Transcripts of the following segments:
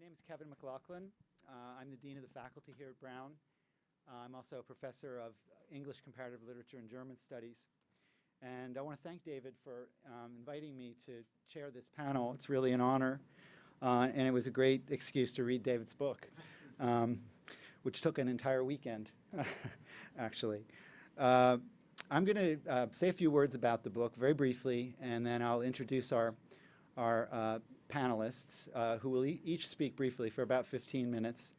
name is Kevin McLaughlin. I'm the Dean of the Faculty here at Brown. I'm also a professor of English Comparative Literature and German Studies. And I want to thank David for inviting me to chair this panel. It's really an honor. And it was a great excuse to read David's book, which took an entire weekend, actually. I'm going to say a few words about the book very briefly, and then I'll introduce our panelists, who will each speak briefly for about 15 minutes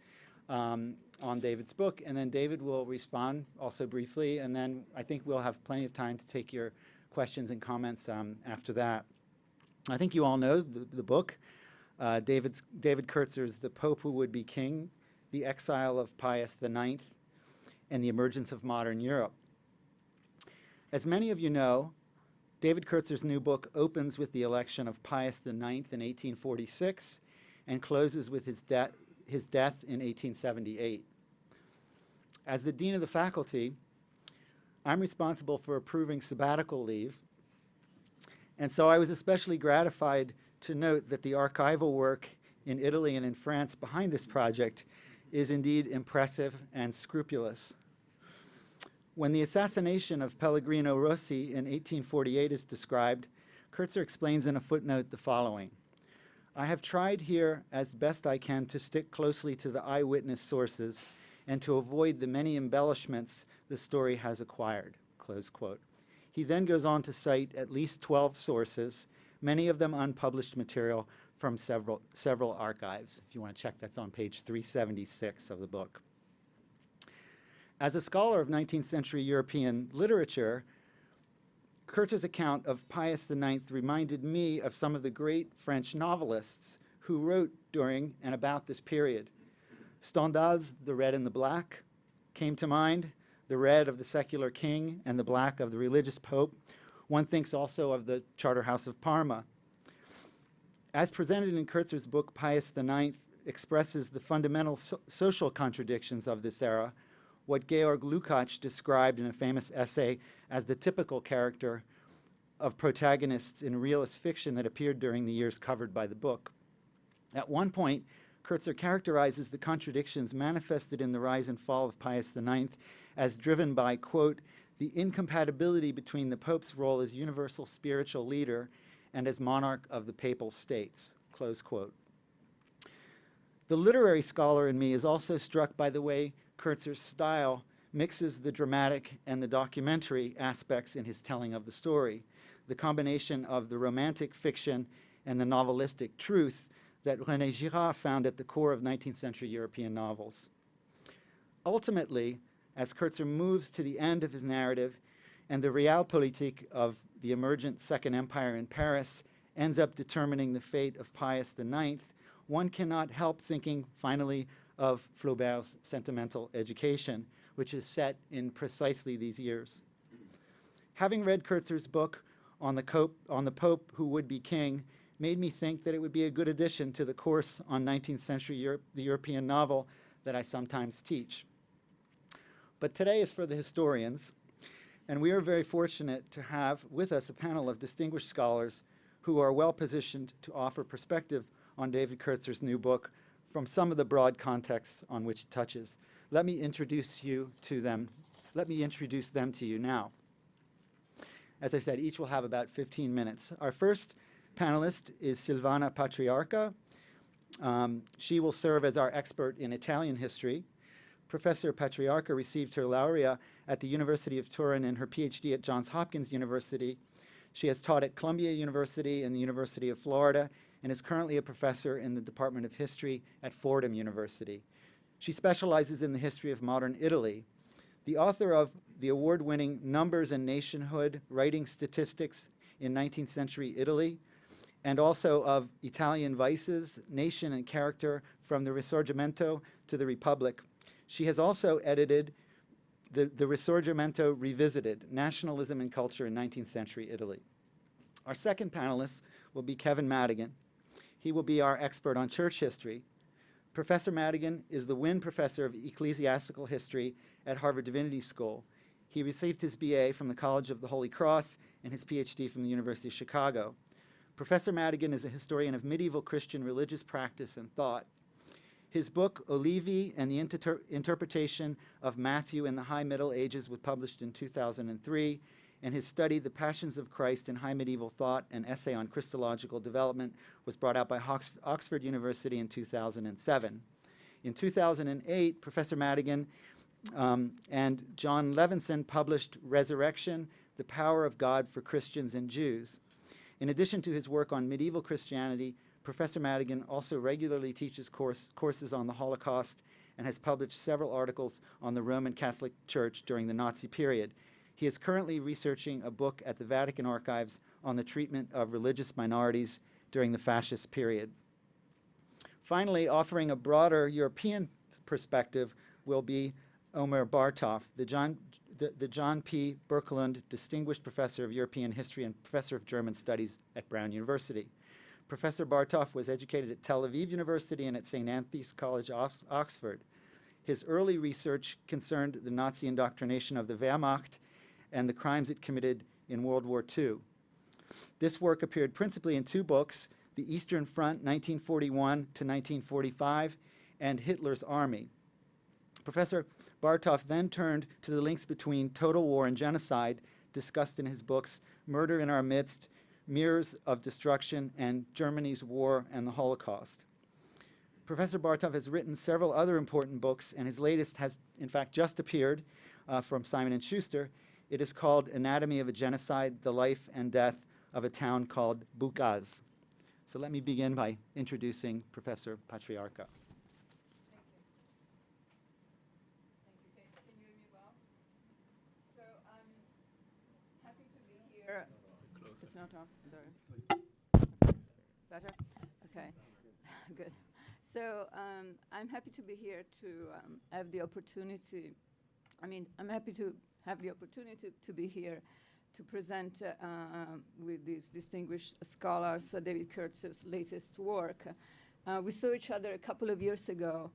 on David's book, and then David will respond also briefly, and then I think we'll have plenty of time to take your questions and comments after that. I think you all know the book. David Kertzer's The Pope Who Would Be King, The Exile of Pius IX, and the Emergence of Modern Europe. As many of you know, David Kertzer's new book opens with the election of Pius IX in 1846 and closes with his death in 1878. As the Dean of the Faculty, I'm responsible for approving sabbatical leave, and so I was especially gratified to note that the archival work in Italy and in France behind this project is indeed impressive and scrupulous. When the assassination of Pellegrino Rossi in 1848 is described, Kertzer explains in a footnote the following: I have tried here as best I can to stick closely to the eyewitness sources and to avoid the many embellishments the story has acquired, close quote. He then goes on to cite at least 12 sources, many of them unpublished material from several archives. If you want to check, that's on page 376 of the book. As a scholar of 19th century European literature, Kertzer's account of Pius IX reminded me of some of the great French novelists who wrote during and about this period. Stendhal's The Red and the Black came to mind, the red of the secular king and the black of the religious pope. One thinks also of the Charterhouse of Parma. As presented in Kertzer's book, Pius IX expresses the fundamental social contradictions of this era, what Georg Lukács described in a famous essay as the typical character of protagonists in realist fiction that appeared during the years covered by the book. At one point, Kertzer characterizes the contradictions manifested in the rise and fall of Pius IX as driven by, quote, the incompatibility between the Pope's role as universal spiritual leader and as monarch of the Papal States, close quote. The literary scholar in me is also struck by the way Kertzer's style mixes the dramatic and the documentary aspects in his telling of the story, the combination of the romantic fiction and the novelistic truth that René Girard found at the core of 19th century European novels. Ultimately, as Kertzer moves to the end of his narrative and the realpolitik of the emergent Second Empire in Paris ends up determining the fate of Pius IX, one cannot help thinking finally of Flaubert's Sentimental Education, which is set in precisely these years. Having read Kertzer's book on the Pope Who Would Be King made me think that it would be a good addition to the course on 19th century the European novel that I sometimes teach. But today is for the historians, and we are very fortunate to have with us a panel of distinguished scholars who are well positioned to offer perspective on David Kertzer's new book from some of the broad contexts on which it touches. Let me introduce them to you now. As I said, each will have about 15 minutes. Our first panelist is Silvana Patriarca. She will serve as our expert in Italian history. Professor Patriarca received her laurea at the University of Turin and her PhD at Johns Hopkins University. She has taught at Columbia University and the University of Florida and is currently a professor in the Department of History at Fordham University. She specializes in the history of modern Italy. The author of the award-winning Numbers and Nationhood, Writing Statistics in 19th Century Italy, and also of Italian Vices, Nation and Character from the Risorgimento to the Republic. She has also edited the Risorgimento Revisited, Nationalism and Culture in 19th Century Italy. Our second panelist will be Kevin Madigan. He will be our expert on church history. Professor Madigan is the Wynne Professor of Ecclesiastical History at Harvard Divinity School. He received his BA from the College of the Holy Cross and his PhD from the University of Chicago. Professor Madigan is a historian of medieval Christian religious practice and thought. His book, Olivi and the Interpretation of Matthew in the High Middle Ages, was published in 2003, and his study, The Passions of Christ in High Medieval Thought, an essay on Christological development, was brought out by Oxford University in 2007. In 2008, Professor Madigan and John Levinson published Resurrection, The Power of God for Christians and Jews. In addition to his work on medieval Christianity, Professor Madigan also regularly teaches courses on the Holocaust and has published several articles on the Roman Catholic Church during the Nazi period. He is currently researching a book at the Vatican Archives on the treatment of religious minorities during the fascist period. Finally, offering a broader European perspective will be Omer Bartov, the John P. Birkeland Distinguished Professor of European History and Professor of German Studies at Brown University. Professor Bartov was educated at Tel Aviv University and at St. Anthony's College, Oxford. His early research concerned the Nazi indoctrination of the Wehrmacht and the crimes it committed in World War II. This work appeared principally in two books, The Eastern Front, 1941 to 1945, and Hitler's Army. Professor Bartov then turned to the links between total war and genocide discussed in his books Murder in Our Midst, Mirrors of Destruction, and Germany's War and the Holocaust. Professor Bartov has written several other important books, and his latest has, in fact, just appeared from Simon & Schuster. It is called Anatomy of a Genocide, The Life and Death of a Town Called Bukaz. So let me begin by introducing Professor Patriarca. Can you hear me well? So I'm happy to be here. It's not off, sorry. Better? Okay, good. So I'm happy to be here to have the opportunity, I'm happy to have the opportunity to be here to present with these distinguished scholars David Kertzer's latest work. We saw each other a couple of years ago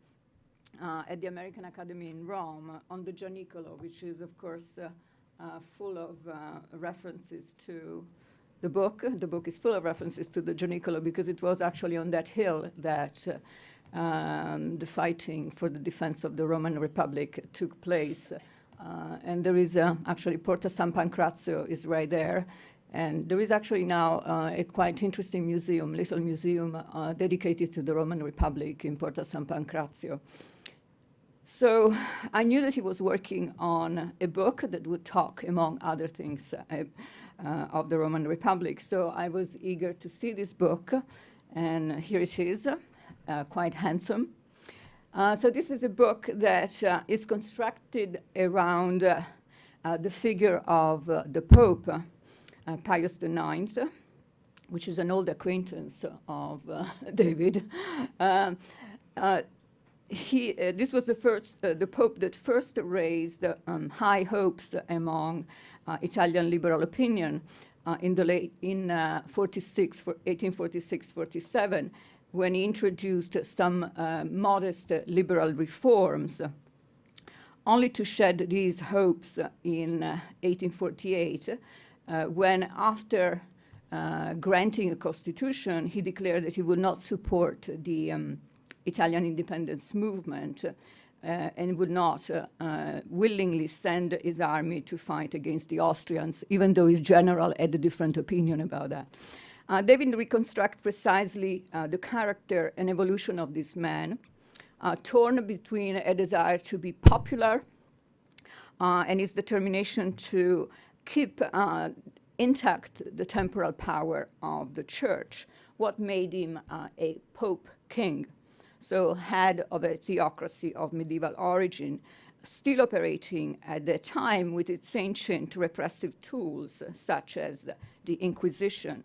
at the American Academy in Rome on the Gianicolo, which is, of course, full of references to the book. The book is full of references to the Gianicolo because it was actually on that hill that the fighting for the defense of the Roman Republic took place. And there is actually Porta San Pancrazio is right there. And there is actually now a quite interesting museum, little museum dedicated to the Roman Republic in Porta San Pancrazio. So I knew that he was working on a book that would talk, among other things, of the Roman Republic. So I was eager to see this book, and here it is, quite handsome. So this is a book that is constructed around the figure of the Pope, Pius IX, which is an old acquaintance of David. This was the Pope that first raised high hopes among Italian liberal opinion in 1846-47, when he introduced some modest liberal reforms, only to shed these hopes in 1848, when after granting a constitution, he declared that he would not support the Italian independence movement and would not willingly send his army to fight against the Austrians, even though his general had a different opinion about that. David reconstructs precisely the character and evolution of this man, torn between a desire to be popular and his determination to keep intact the temporal power of the church, what made him a Pope King, so head of a theocracy of medieval origin, still operating at the time with its ancient repressive tools, such as the Inquisition.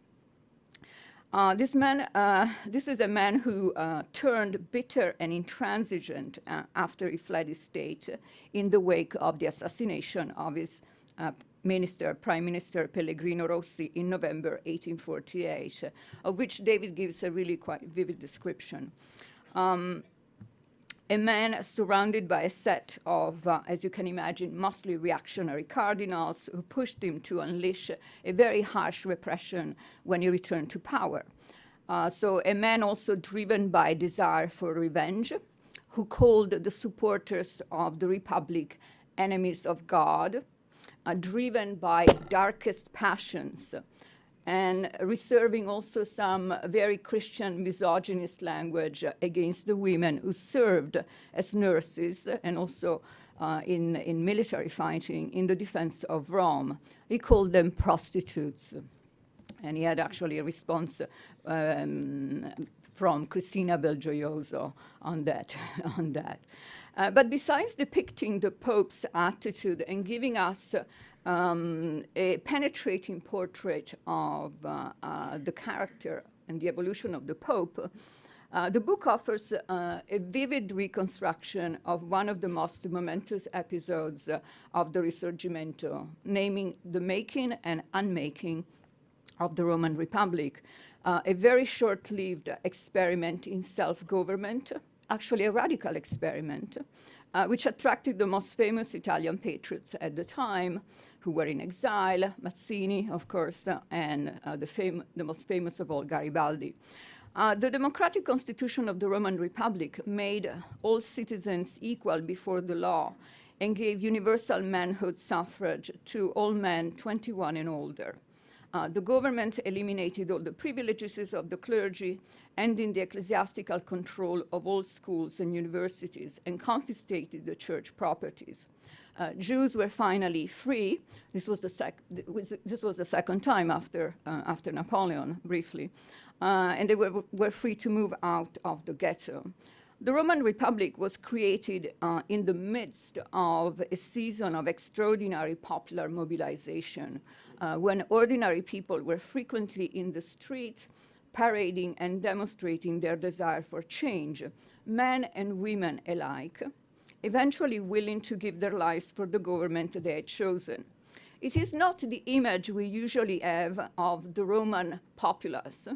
This is a man who turned bitter and intransigent after he fled his state in the wake of the assassination of his Prime Minister Pellegrino Rossi in November 1848, of which David gives a really quite vivid description. A man surrounded by a set of, as you can imagine, mostly reactionary cardinals who pushed him to unleash a very harsh repression when he returned to power. So a man also driven by desire for revenge, who called the supporters of the Republic enemies of God, driven by darkest passions, and reserving also some very Christian misogynist language against the women who served as nurses and also in military fighting in the defense of Rome. He called them prostitutes. And he had actually a response from Cristina Belgioioso on that. But besides depicting the Pope's attitude and giving us a penetrating portrait of the character and the evolution of the Pope, the book offers a vivid reconstruction of one of the most momentous episodes of the Risorgimento, naming the making and unmaking of the Roman Republic, a very short-lived experiment in self-government, actually a radical experiment, which attracted the most famous Italian patriots at the time, who were in exile, Mazzini, of course, and the most famous of all, Garibaldi. The democratic constitution of the Roman Republic made all citizens equal before the law and gave universal manhood suffrage to all men 21 and older. The government eliminated all the privileges of the clergy, ending the ecclesiastical control of all schools and universities, and confiscated the church properties. Jews were finally free. This was the second time after Napoleon, briefly. And they were free to move out of the ghetto. The Roman Republic was created in the midst of a season of extraordinary popular mobilization, when ordinary people were frequently in the streets, parading and demonstrating their desire for change, men and women alike, eventually willing to give their lives for the government they had chosen. It is not the image we usually have of the Roman populace.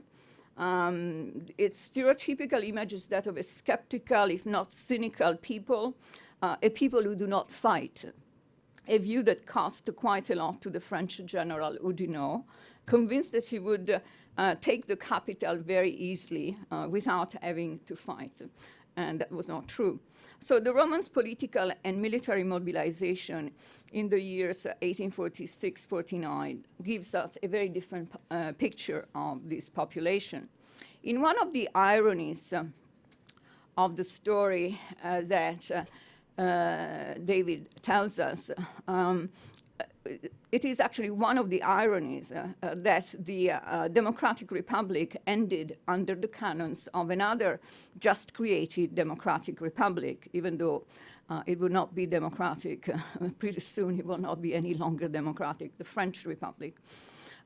Its stereotypical image is that of a skeptical, if not cynical people, a people who do not fight, a view that cost quite a lot to the French general Oudinot, convinced that he would take the capital very easily without having to fight. And that was not true. So the Romans' political and military mobilization in the years 1846-49 gives us a very different picture of this population. In one of the ironies of the story that David tells us, it is actually one of the ironies that the Democratic Republic ended under the canons of another just created Democratic Republic, even though it would not be democratic. Pretty soon it will not be any longer democratic, the French Republic.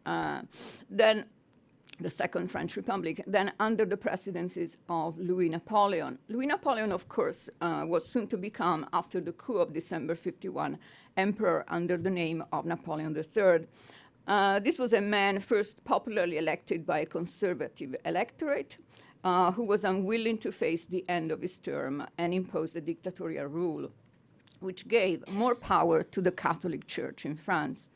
Then the Second French Republic, then under the presidencies of Louis Napoleon. Louis Napoleon, of course, was soon to become, after the coup of December 51, emperor under the name of Napoleon III. This was a man first popularly elected by a conservative electorate who was unwilling to face the end of his term and impose a dictatorial rule, which gave more power to the Catholic Church in France.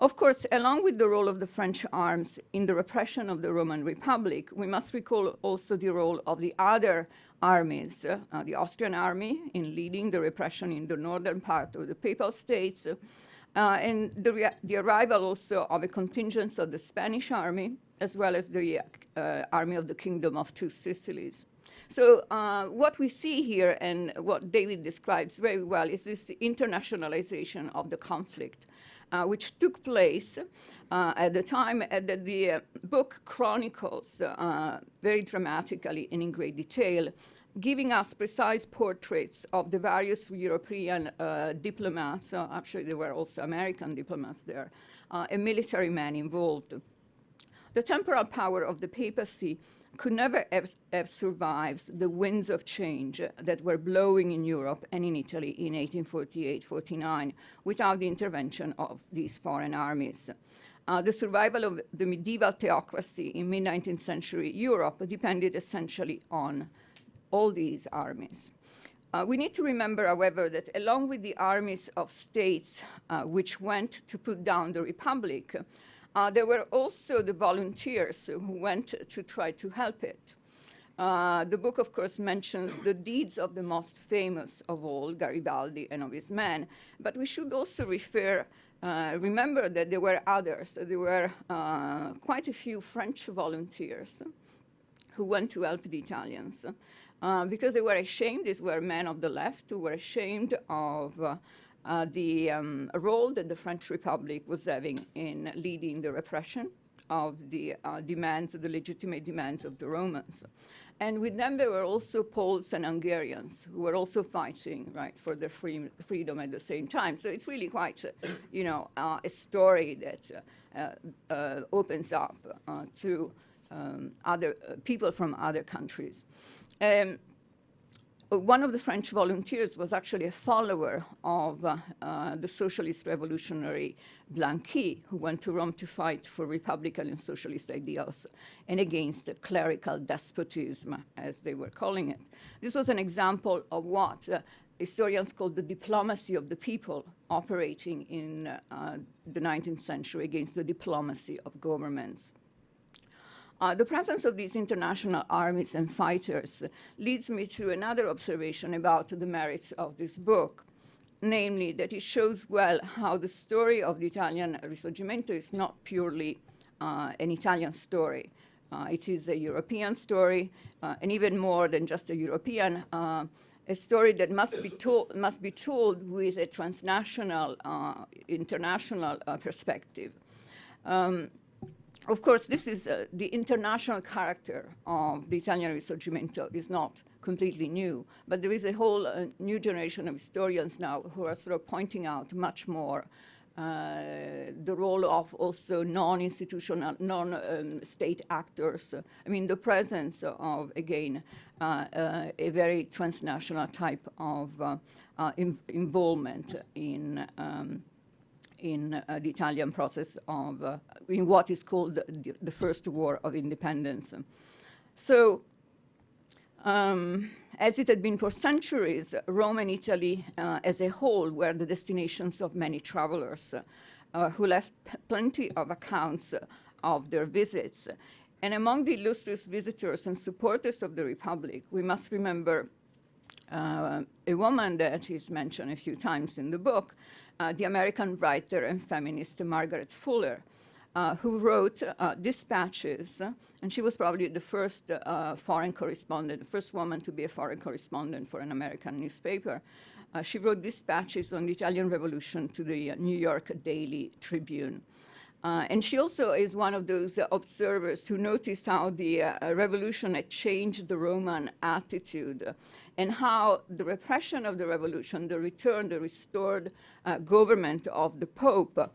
Of course, along with the role of the French arms in the repression of the Roman Republic, we must recall also the role of the other armies, the Austrian army in leading the repression in the northern part of the Papal States, and the arrival also of a contingent of the Spanish army, as well as the army of the Kingdom of Two Sicilies. So what we see here, and what David describes very well, is this internationalization of the conflict, which took place at the time that the book chronicles very dramatically and in great detail, giving us precise portraits of the various European diplomats, actually there were also American diplomats there, and military men involved. The temporal power of the papacy could never have survived the winds of change that were blowing in Europe and in Italy in 1848-49 without the intervention of these foreign armies. The survival of the medieval theocracy in mid-19th century Europe depended essentially on all these armies. We need to remember, however, that along with the armies of states which went to put down the Republic, there were also the volunteers who went to try to help it. The book, of course, mentions the deeds of the most famous of all, Garibaldi and of his men, but we should also remember that there were others. There were quite a few French volunteers who went to help the Italians because they were ashamed. These were men of the left who were ashamed of the role that the French Republic was having in leading the repression of the legitimate demands of the Romans. And with them, there were also Poles and Hungarians who were also fighting, right, for their freedom at the same time. So it's really quite, a story that opens up to other people from other countries. One of the French volunteers was actually a follower of the socialist revolutionary Blanqui, who went to Rome to fight for republican and socialist ideals and against the clerical despotism, as they were calling it. This was an example of what historians call the diplomacy of the people operating in the 19th century against the diplomacy of governments. The presence of these international armies and fighters leads me to another observation about the merits of this book, namely that it shows well how the story of the Italian Risorgimento is not purely an Italian story. It is a European story, and even more than just a European, a story that must be told with a transnational, international perspective. Of course, this is the international character of the Italian Risorgimento is not completely new, but there is a whole new generation of historians now who are sort of pointing out much more the role of also non-institutional, non-state actors. I mean, the presence of, again, a very transnational type of involvement in the Italian process of, in what is called the First War of Independence. So, as it had been for centuries, Rome and Italy as a whole were the destinations of many travelers who left plenty of accounts of their visits. And among the illustrious visitors and supporters of the Republic, we must remember a woman that is mentioned a few times in the book, the American writer and feminist Margaret Fuller, who wrote dispatches, and she was probably the first foreign correspondent, the first woman to be a foreign correspondent for an American newspaper. She wrote dispatches on the Italian Revolution to the New York Daily Tribune. And she also is one of those observers who noticed how the revolution had changed the Roman attitude and how the repression of the revolution, the restored government of the Pope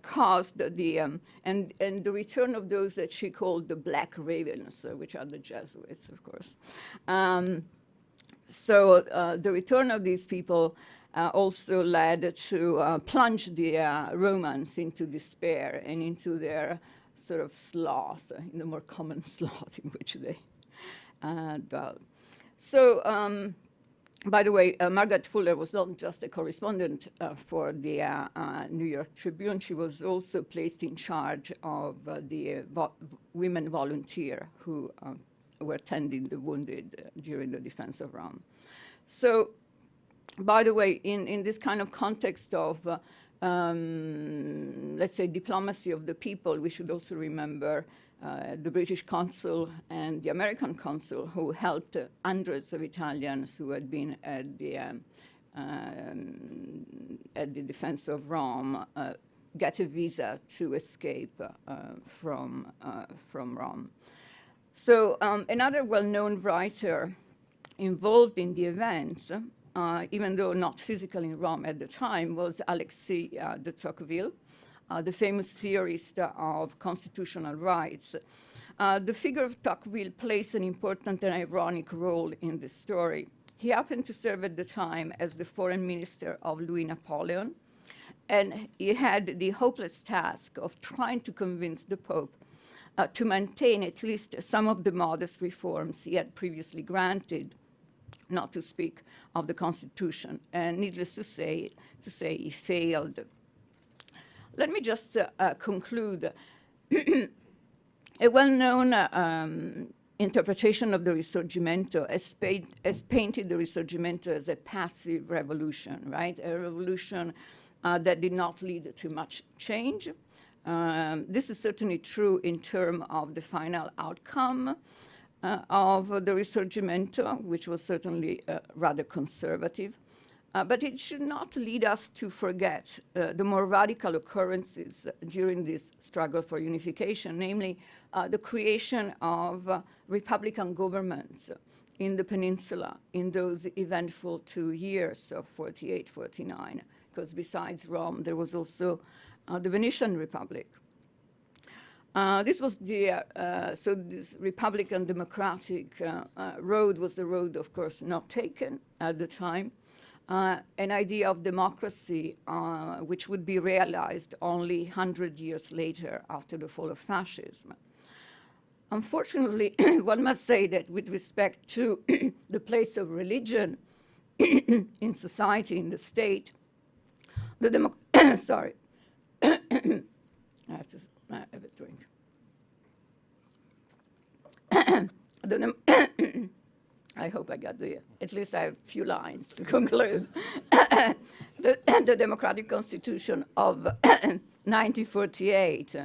caused the, and the return of those that she called the Black Ravens, which are the Jesuits, of course. So the return of these people also led to plunge the Romans into despair and into their sort of sloth, in the more common sloth in which they dwell. So, by the way, Margaret Fuller was not just a correspondent for the New York Tribune. She was also placed in charge of the women volunteer who were tending the wounded during the defense of Rome. So, by the way, in this kind of context of, let's say, diplomacy of the people, we should also remember the British consul and the American consul who helped hundreds of Italians who had been at the defense of Rome get a visa to escape from Rome. So another well-known writer involved in the events, even though not physically in Rome at the time, was Alexis de Tocqueville, the famous theorist of constitutional rights. The figure of Tocqueville plays an important and ironic role in this story. He happened to serve at the time as the foreign minister of Louis Napoleon, and he had the hopeless task of trying to convince the Pope to maintain at least some of the modest reforms he had previously granted, not to speak of the Constitution. And needless to say he failed. Let me just conclude. A well-known interpretation of the Risorgimento has painted the Risorgimento as a passive revolution, right? A revolution that did not lead to much change. This is certainly true in terms of the final outcome of the Risorgimento, which was certainly rather conservative. But it should not lead us to forget the more radical occurrences during this struggle for unification, namely the creation of republican governments in the peninsula in those eventful 2 years of 48, 49, because besides Rome, there was also the Venetian Republic. This was the, so this Republican democratic road was the road, of course, not taken at the time. An idea of democracy which would be realized only 100 years later after the fall of fascism. Unfortunately, one must say that with respect to the place of religion in society, in the state, the sorry, I have to have a drink. I hope I got at least I have a few lines to conclude. The democratic constitution of 1948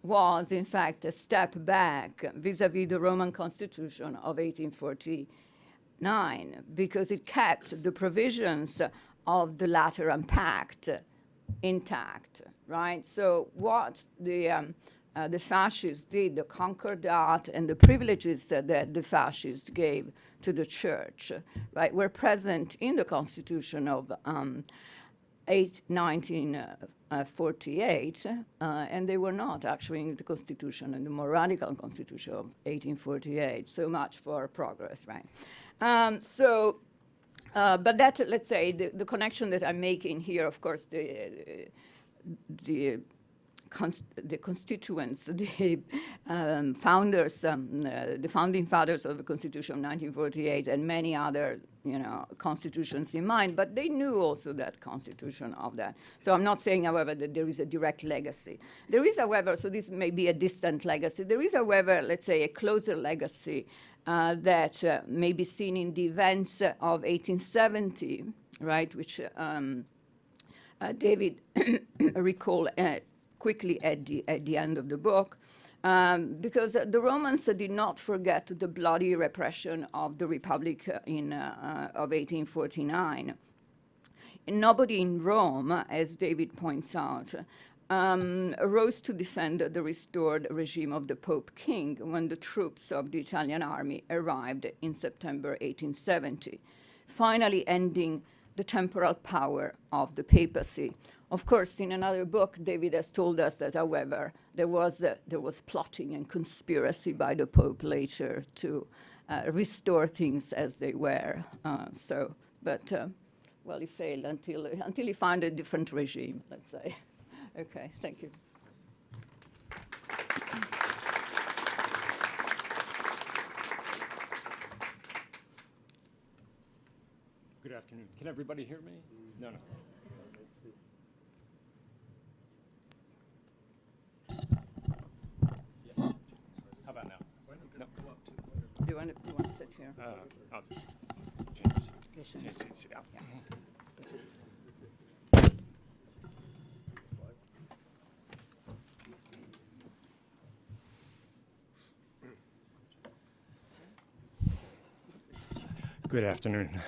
was, in fact, a step back vis-à-vis the Roman constitution of 1849, because it kept the provisions of the Lateran Pact intact, right? So what the fascists did, the concordat and the privileges that the fascists gave to the church, right, were present in the constitution of 1948, and they were not actually in the constitution, in the more radical constitution of 1848. So much for progress, right? But that, let's say, the connection that I'm making here, of course, the constituents, the founders, the founding fathers of the Constitution of 1948 and many other, constitutions in mind, but they knew also that constitution of that. So I'm not saying, however, that there is a direct legacy. There is, however, so this may be a distant legacy. There is, however, let's say, a closer legacy that may be seen in the events of 1870, right, which David recalled quickly at the end of the book, because the Romans did not forget the bloody repression of the Republic of 1849. And nobody in Rome, as David points out, rose to defend the restored regime of the Pope King when the troops of the Italian army arrived in September 1870, finally ending the temporal power of the papacy. Of course, in another book, David has told us that, however, there was plotting and conspiracy by the Pope later to restore things as they were. Well, he failed until he found a different regime, let's say. Okay, thank you. Good afternoon. Can everybody hear me? No. How about now? No. Do you want to sit here? I'll just change seats. Yeah. Good afternoon.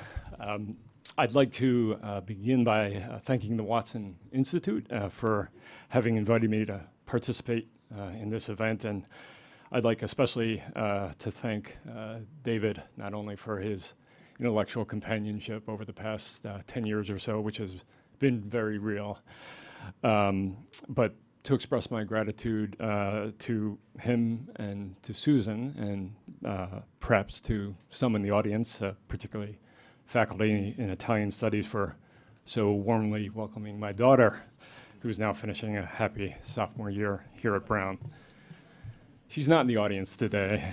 I'd like to begin by thanking the Watson Institute for having invited me to participate in this event, and I'd like especially to thank David not only for his intellectual companionship over the past 10 years or so, which has been very real, but to express my gratitude to him and to Susan, and perhaps to some in the audience, particularly faculty in Italian studies, for so warmly welcoming my daughter, who's now finishing a happy sophomore year here at Brown. She's not in the audience today.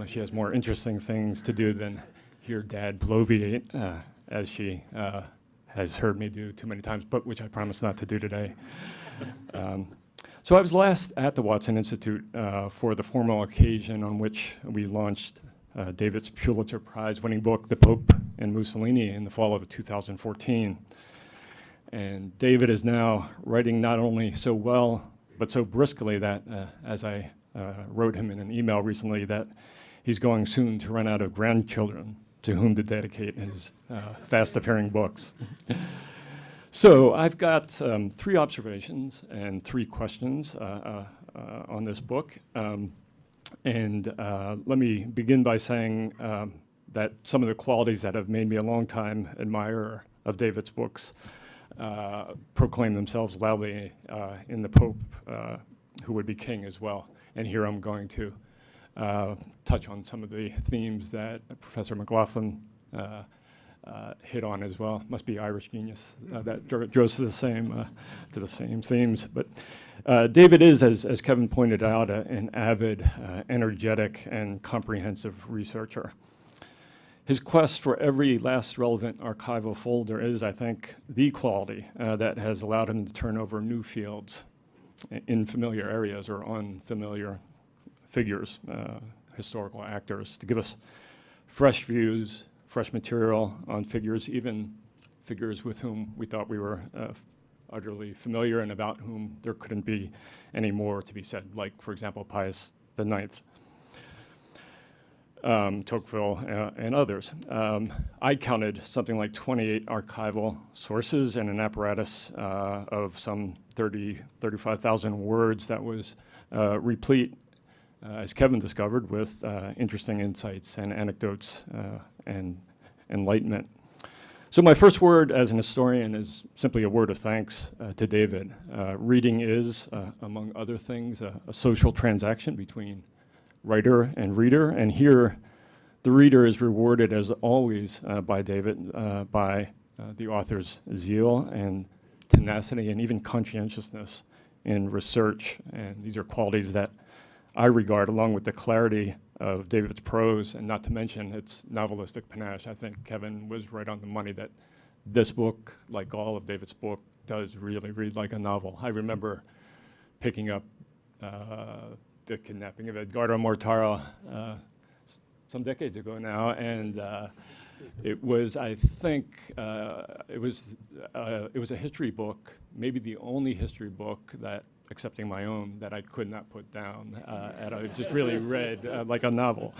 She has more interesting things to do than hear Dad bloviate, as she has heard me do too many times, but which I promise not to do today. So I was last at the Watson Institute for the formal occasion on which we launched David's Pulitzer Prize winning book, The Pope and Mussolini, in the fall of 2014. And David is now writing not only so well, but so briskly that, as I wrote him in an email recently, that he's going soon to run out of grandchildren to whom to dedicate his fast-appearing books. So I've got 3 observations and 3 questions on this book. And let me begin by saying that some of the qualities that have made me a long-time admirer of David's books proclaim themselves loudly in the Pope, who would be king as well. And here I'm going to touch on some of the themes that Professor McLaughlin hit on as well. Must be Irish genius that draws to the same themes. But David is, as Kevin pointed out, an avid, energetic, and comprehensive researcher. His quest for every last relevant archival folder is, I think, the quality that has allowed him to turn over new fields in familiar areas or unfamiliar figures, historical actors, to give us fresh views, fresh material on figures, even figures with whom we thought we were utterly familiar and about whom there couldn't be any more to be said, like, for example, Pius IX. Tocqueville, and others. I counted something like 28 archival sources and an apparatus of some 35,000 words that was replete, as Kevin discovered, with interesting insights and anecdotes and enlightenment. So my first word as an historian is simply a word of thanks to David. Reading is, among other things, a social transaction between writer and reader, and here the reader is rewarded, as always, by David, by the author's zeal and tenacity and even conscientiousness in research. And these are qualities that I regard, along with the clarity of David's prose, and not to mention its novelistic panache. I think Kevin was right on the money that this book, like all of David's book, does really read like a novel. I remember picking up The Kidnapping of Edgardo Mortara some decades ago now, and it was, I think, it was a history book, maybe the only history book that, excepting my own, that I could not put down, and I just really read like a novel,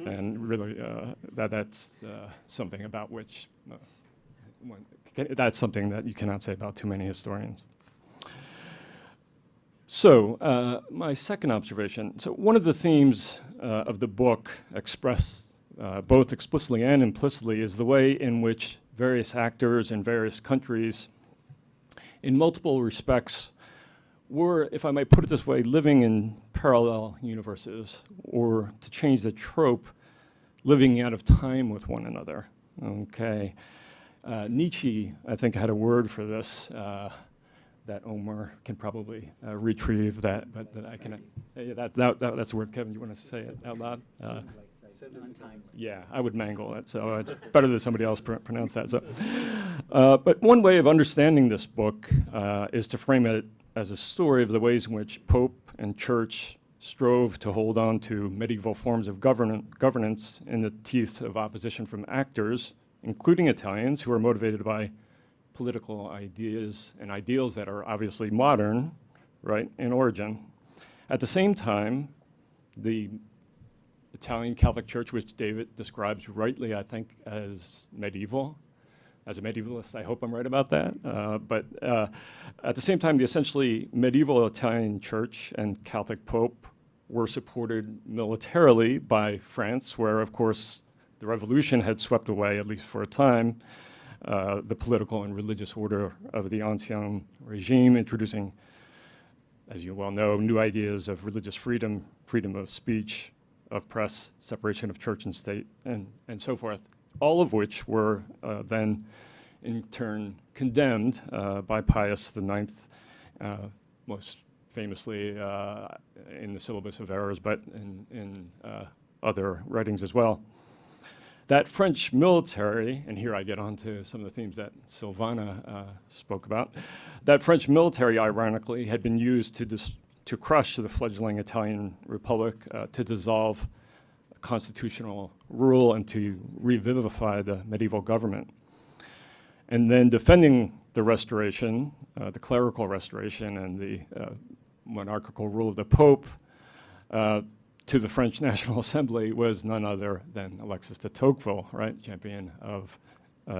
and really that's something about which that's something that you cannot say about too many historians. So my second observation, so one of the themes of the book expressed both explicitly and implicitly is the way in which various actors in various countries, in multiple respects, were, if I might put it this way, living in parallel universes, or to change the trope, living out of time with one another. Okay. Nietzsche, I think, had a word for this that Omar can probably retrieve that, but that I cannot. That's a word, Kevin. You want to say it out loud? Yeah, I would mangle it, so it's better that somebody else pronounce that. So, but one way of understanding this book is to frame it as a story of the ways in which Pope and Church strove to hold on to medieval forms of governance in the teeth of opposition from actors, including Italians, who are motivated by political ideas and ideals that are obviously modern, right, in origin. At the same time, the Italian Catholic Church, which David describes rightly, I think, as medieval. As a medievalist, I hope I'm right about that. But at the same time, the essentially medieval Italian Church and Catholic Pope were supported militarily by France, where, of course, the revolution had swept away, at least for a time, the political and religious order of the Ancien regime, introducing, as you well know, new ideas of religious freedom, freedom of speech, of press, separation of church and state, and so forth, all of which were then in turn condemned by Pius IX, most famously in the Syllabus of Errors, but in other writings as well. That French military, and here I get onto some of the themes that Silvana spoke about, that French military, ironically, had been used to crush the fledgling Italian Republic, to dissolve constitutional rule and to revivify the medieval government. And then defending the restoration, the clerical restoration and the monarchical rule of the Pope to the French National Assembly was none other than Alexis de Tocqueville, right, champion of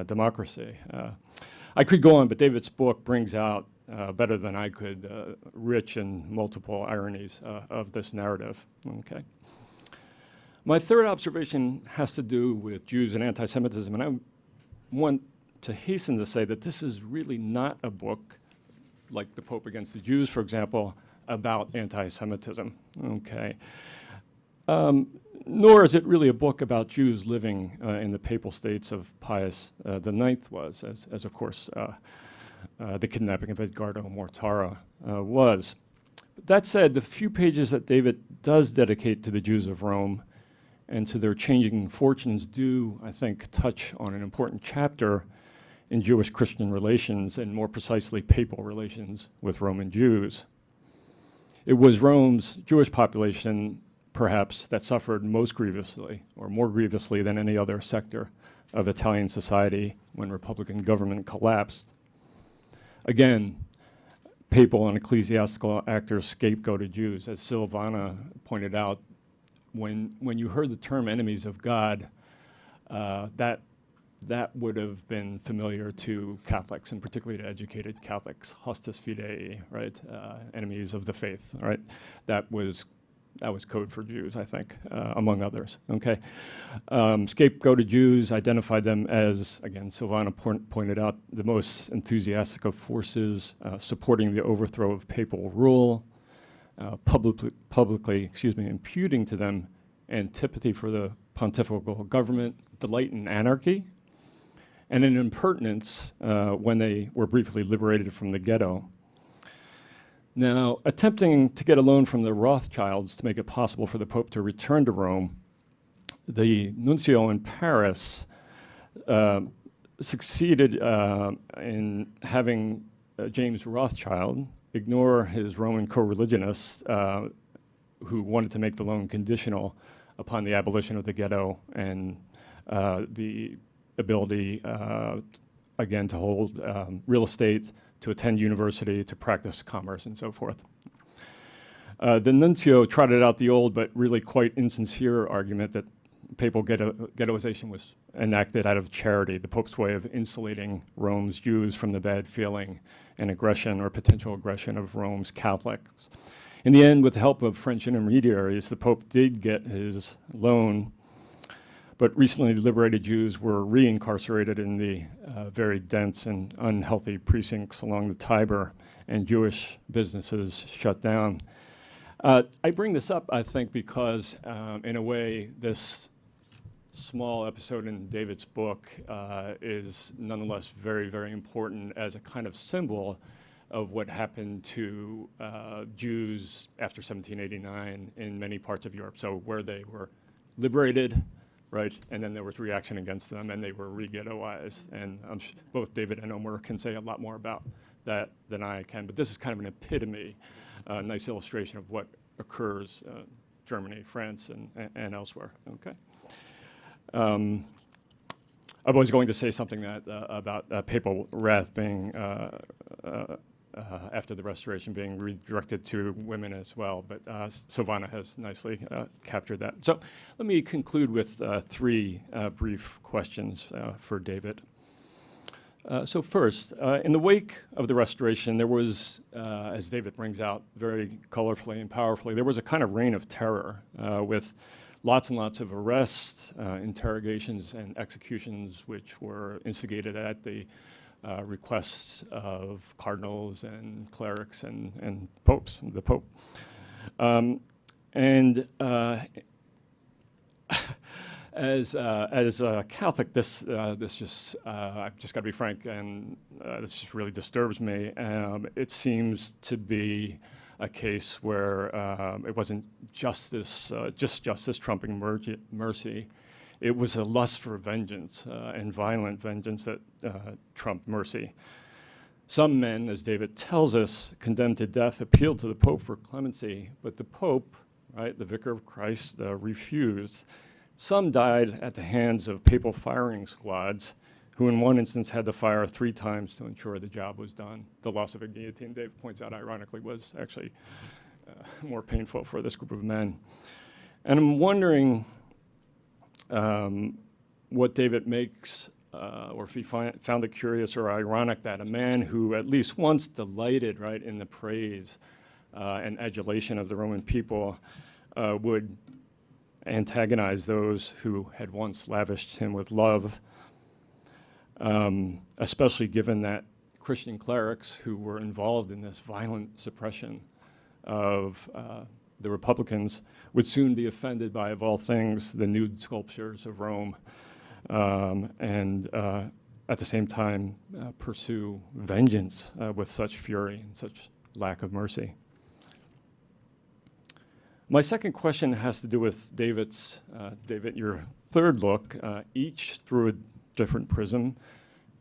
democracy. I could go on, but David's book brings out better than I could rich and multiple ironies of this narrative, okay? My third observation has to do with Jews and anti-Semitism, and I want to hasten to say that this is really not a book like The Pope Against the Jews, for example, about anti-Semitism, okay? Nor is it really a book about Jews living in the Papal States of Pius IX was, as of course the kidnapping of Edgardo Mortara was. That said, the few pages that David does dedicate to the Jews of Rome and to their changing fortunes do, I think, touch on an important chapter in Jewish-Christian relations, and more precisely papal relations with Roman Jews. It was Rome's Jewish population, perhaps, that suffered most grievously, or more grievously than any other sector of Italian society when Republican government collapsed. Again, papal and ecclesiastical actors scapegoated Jews. As Silvana pointed out, when you heard the term enemies of God, that would have been familiar to Catholics, and particularly to educated Catholics. Hostis fidei, right? Enemies of the faith, right? That was code for Jews, I think, among others, okay? Scapegoated Jews, identified them as, again, Silvana pointed out, the most enthusiastic of forces supporting the overthrow of papal rule, publicly, imputing to them antipathy for the pontifical government, delight in anarchy, and an impertinence when they were briefly liberated from the ghetto. Now, attempting to get a loan from the Rothschilds to make it possible for the Pope to return to Rome, the nuncio in Paris succeeded in having James Rothschild ignore his Roman co-religionists who wanted to make the loan conditional upon the abolition of the ghetto and the ability, again, to hold real estate, to attend university, to practice commerce, and so forth. The nuncio trotted out the old but really quite insincere argument that papal ghettoization was enacted out of charity, the Pope's way of insulating Rome's Jews from the bad feeling and aggression or potential aggression of Rome's Catholics. In the end, with the help of French intermediaries, the Pope did get his loan, but recently liberated Jews were re-incarcerated in the very dense and unhealthy precincts along the Tiber, and Jewish businesses shut down. I bring this up, I think, because in a way, this small episode in David's book is nonetheless very, very important as a kind of symbol of what happened to Jews after 1789 in many parts of Europe. So where they were liberated, right, and then there was reaction against them, and they were re-ghettoized. And both David and Omer can say a lot more about that than I can, but this is kind of an epitome, a nice illustration of what occurs Germany, France, and elsewhere, okay? I was going to say something that about papal wrath being, after the Restoration, being redirected to women as well, but Silvana has nicely captured that. So let me conclude with three brief questions for David. So first, in the wake of the Restoration, there was, as David brings out very colorfully and powerfully, there was a kind of reign of terror with lots and lots of arrests, interrogations, and executions, which were instigated at the requests of cardinals and clerics and popes, the Pope. As a Catholic, this just, I've just got to be frank, and this just really disturbs me. It seems to be a case where it wasn't justice, just justice trumping mercy. It was a lust for vengeance and violent vengeance that trumped mercy. Some men, as David tells us, condemned to death, appealed to the Pope for clemency, but the Pope, right, the Vicar of Christ, refused. Some died at the hands of papal firing squads, who in one instance had to fire 3 times to ensure the job was done. The loss of a guillotine, Dave points out, ironically, was actually more painful for this group of men. And I'm wondering what David makes, or if he found it curious or ironic that a man who at least once delighted, right, in the praise and adulation of the Roman people would antagonize those who had once lavished him with love, especially given that Christian clerics who were involved in this violent suppression of the Republicans would soon be offended by, of all things, the nude sculptures of Rome, and at the same time pursue vengeance with such fury and such lack of mercy. My second question has to do with David, your third look, each through a different prism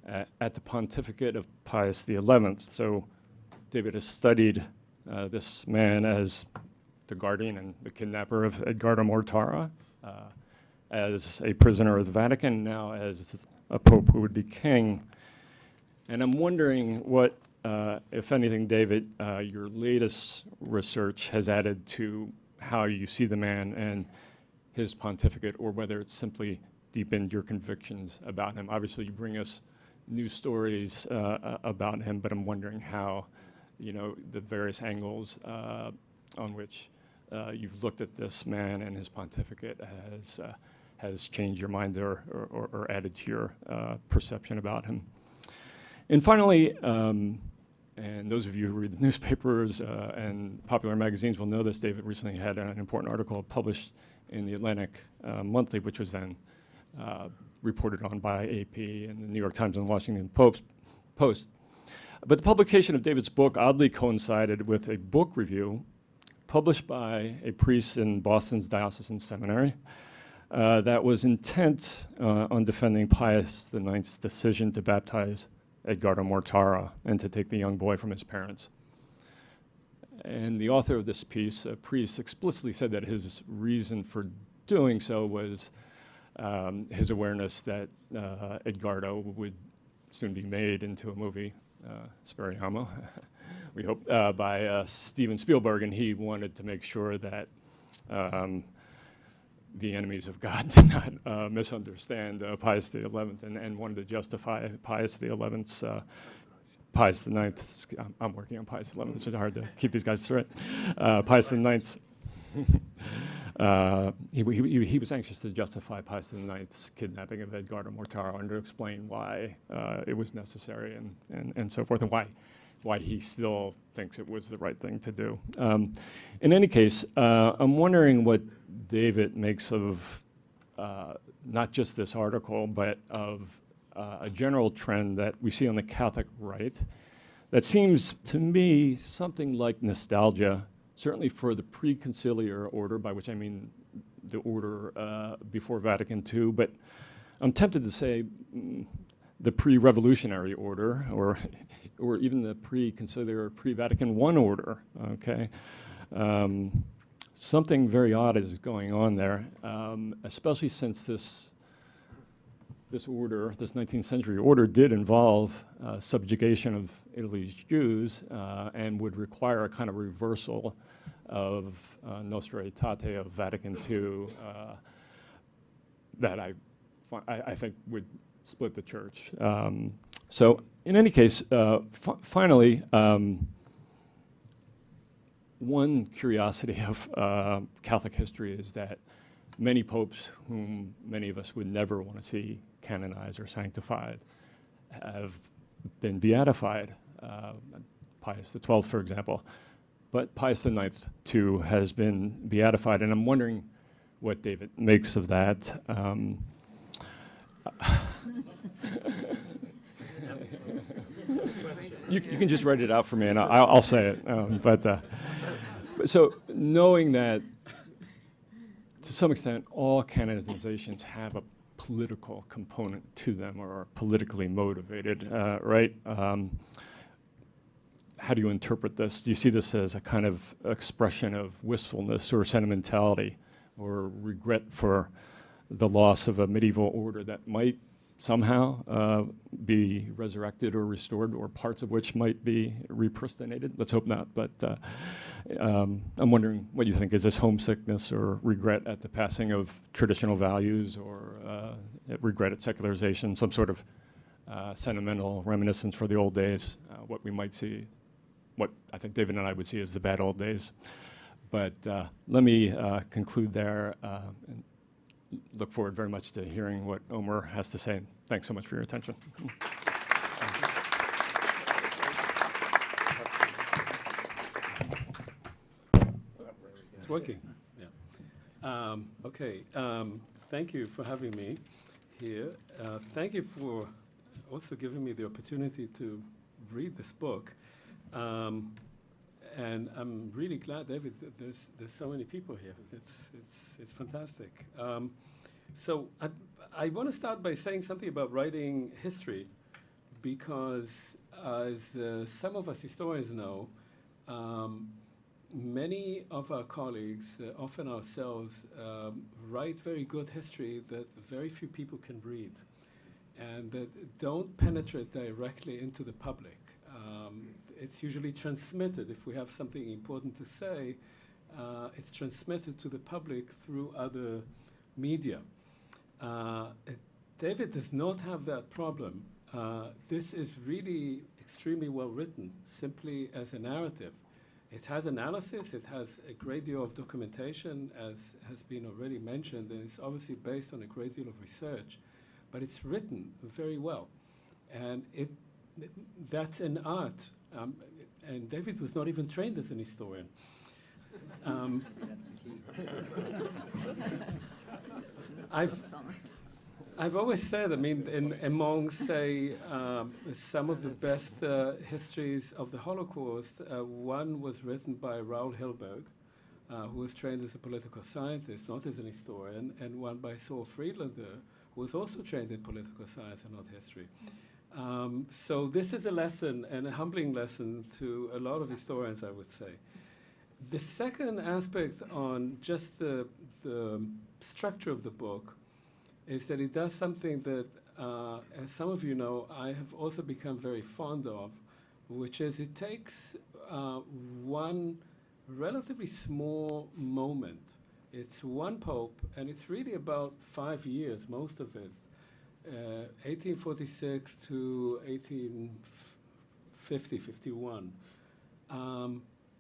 at the pontificate of Pius XI. So David has studied this man as the guardian and the kidnapper of Edgardo Mortara, as a prisoner of the Vatican, now as a pope who would be king. And I'm wondering what, if anything, David, your latest research has added to how you see the man and his pontificate, or whether it's simply deepened your convictions about him. Obviously, you bring us new stories about him, but I'm wondering how, the various angles on which you've looked at this man and his pontificate has changed your mind or added to your perception about him. And finally, and those of you who read the newspapers and popular magazines will know this, David recently had an important article published in the Atlantic Monthly, which was then reported on by AP and the New York Times and the Washington Post. But the publication of David's book oddly coincided with a book review published by a priest in Boston's Diocesan Seminary that was intent on defending Pius IX's decision to baptize Edgardo Mortara and to take the young boy from his parents. And the author of this piece, a priest, explicitly said that his reason for doing so was his awareness that Edgardo would soon be made into a movie, speriamo, we hope, by Steven Spielberg, and he wanted to make sure that the enemies of God did not misunderstand Pius XI and wanted to justify Pius XI's, Pius IX's, I'm working on Pius XI, it's hard to keep these guys straight. Pius IX's, he was anxious to justify Pius IX's kidnapping of Edgardo Mortara and to explain why it was necessary and so forth, and why he still thinks it was the right thing to do. In any case, I'm wondering what David makes of not just this article, but of a general trend that we see on the Catholic right that seems to me something like nostalgia, certainly for the pre-conciliar order, by which I mean the order before Vatican II, but I'm tempted to say the pre-revolutionary order, or even the pre-conciliar, pre-Vatican I order, okay? Something very odd is going on there, especially since this order, this 19th century order, did involve subjugation of Italy's Jews and would require a kind of reversal of Nostra Aetate of Vatican II that I think would split the church. So in any case, finally, one curiosity of Catholic history is that many popes, whom many of us would never want to see canonized or sanctified, have been beatified. Pius XII, for example. But Pius IX, too, has been beatified, and I'm wondering what David makes of that. You can just write it out for me, and I'll say it. So knowing that, to some extent, all canonizations have a political component to them or are politically motivated, right? How do you interpret this? Do you see this as a kind of expression of wistfulness or sentimentality or regret for the loss of a medieval order that might somehow be resurrected or restored, or parts of which might be repristinated. Let's hope not. But I'm wondering what you think. Is this homesickness or regret at the passing of traditional values, or regret at secularization, some sort of sentimental reminiscence for the old days, what we might see, what I think David and I would see as the bad old days. But let me conclude there and look forward very much to hearing what Omer has to say. Thanks so much for your attention. It's working. Yeah. Okay. Thank you for having me here. Thank you for also giving me the opportunity to read this book. And I'm really glad, David, that there's so many people here. It's fantastic. So I want to start by saying something about writing history, because as some of us historians know, many of our colleagues, often ourselves, write very good history that very few people can read, and that don't penetrate directly into the public. It's usually transmitted. If we have something important to say, it's transmitted to the public through other media. David does not have that problem. This is really extremely well written, simply as a narrative. It has analysis, it has a great deal of documentation, as has been already mentioned, and it's obviously based on a great deal of research, but it's written very well. And that's an art. And David was not even trained as an historian. I've always said, I mean, among, say, some of the best histories of the Holocaust, one was written by Raoul Hilberg, who was trained as a political scientist, not as an historian, and one by Saul Friedlander, who was also trained in political science and not history. So this is a lesson, and a humbling lesson to a lot of historians, I would say. The second aspect on just the structure of the book is that it does something that, as some of you know, I have also become very fond of, which is it takes one relatively small moment. It's one pope, and it's really about 5 years, most of it, 1846 to 1850, 51.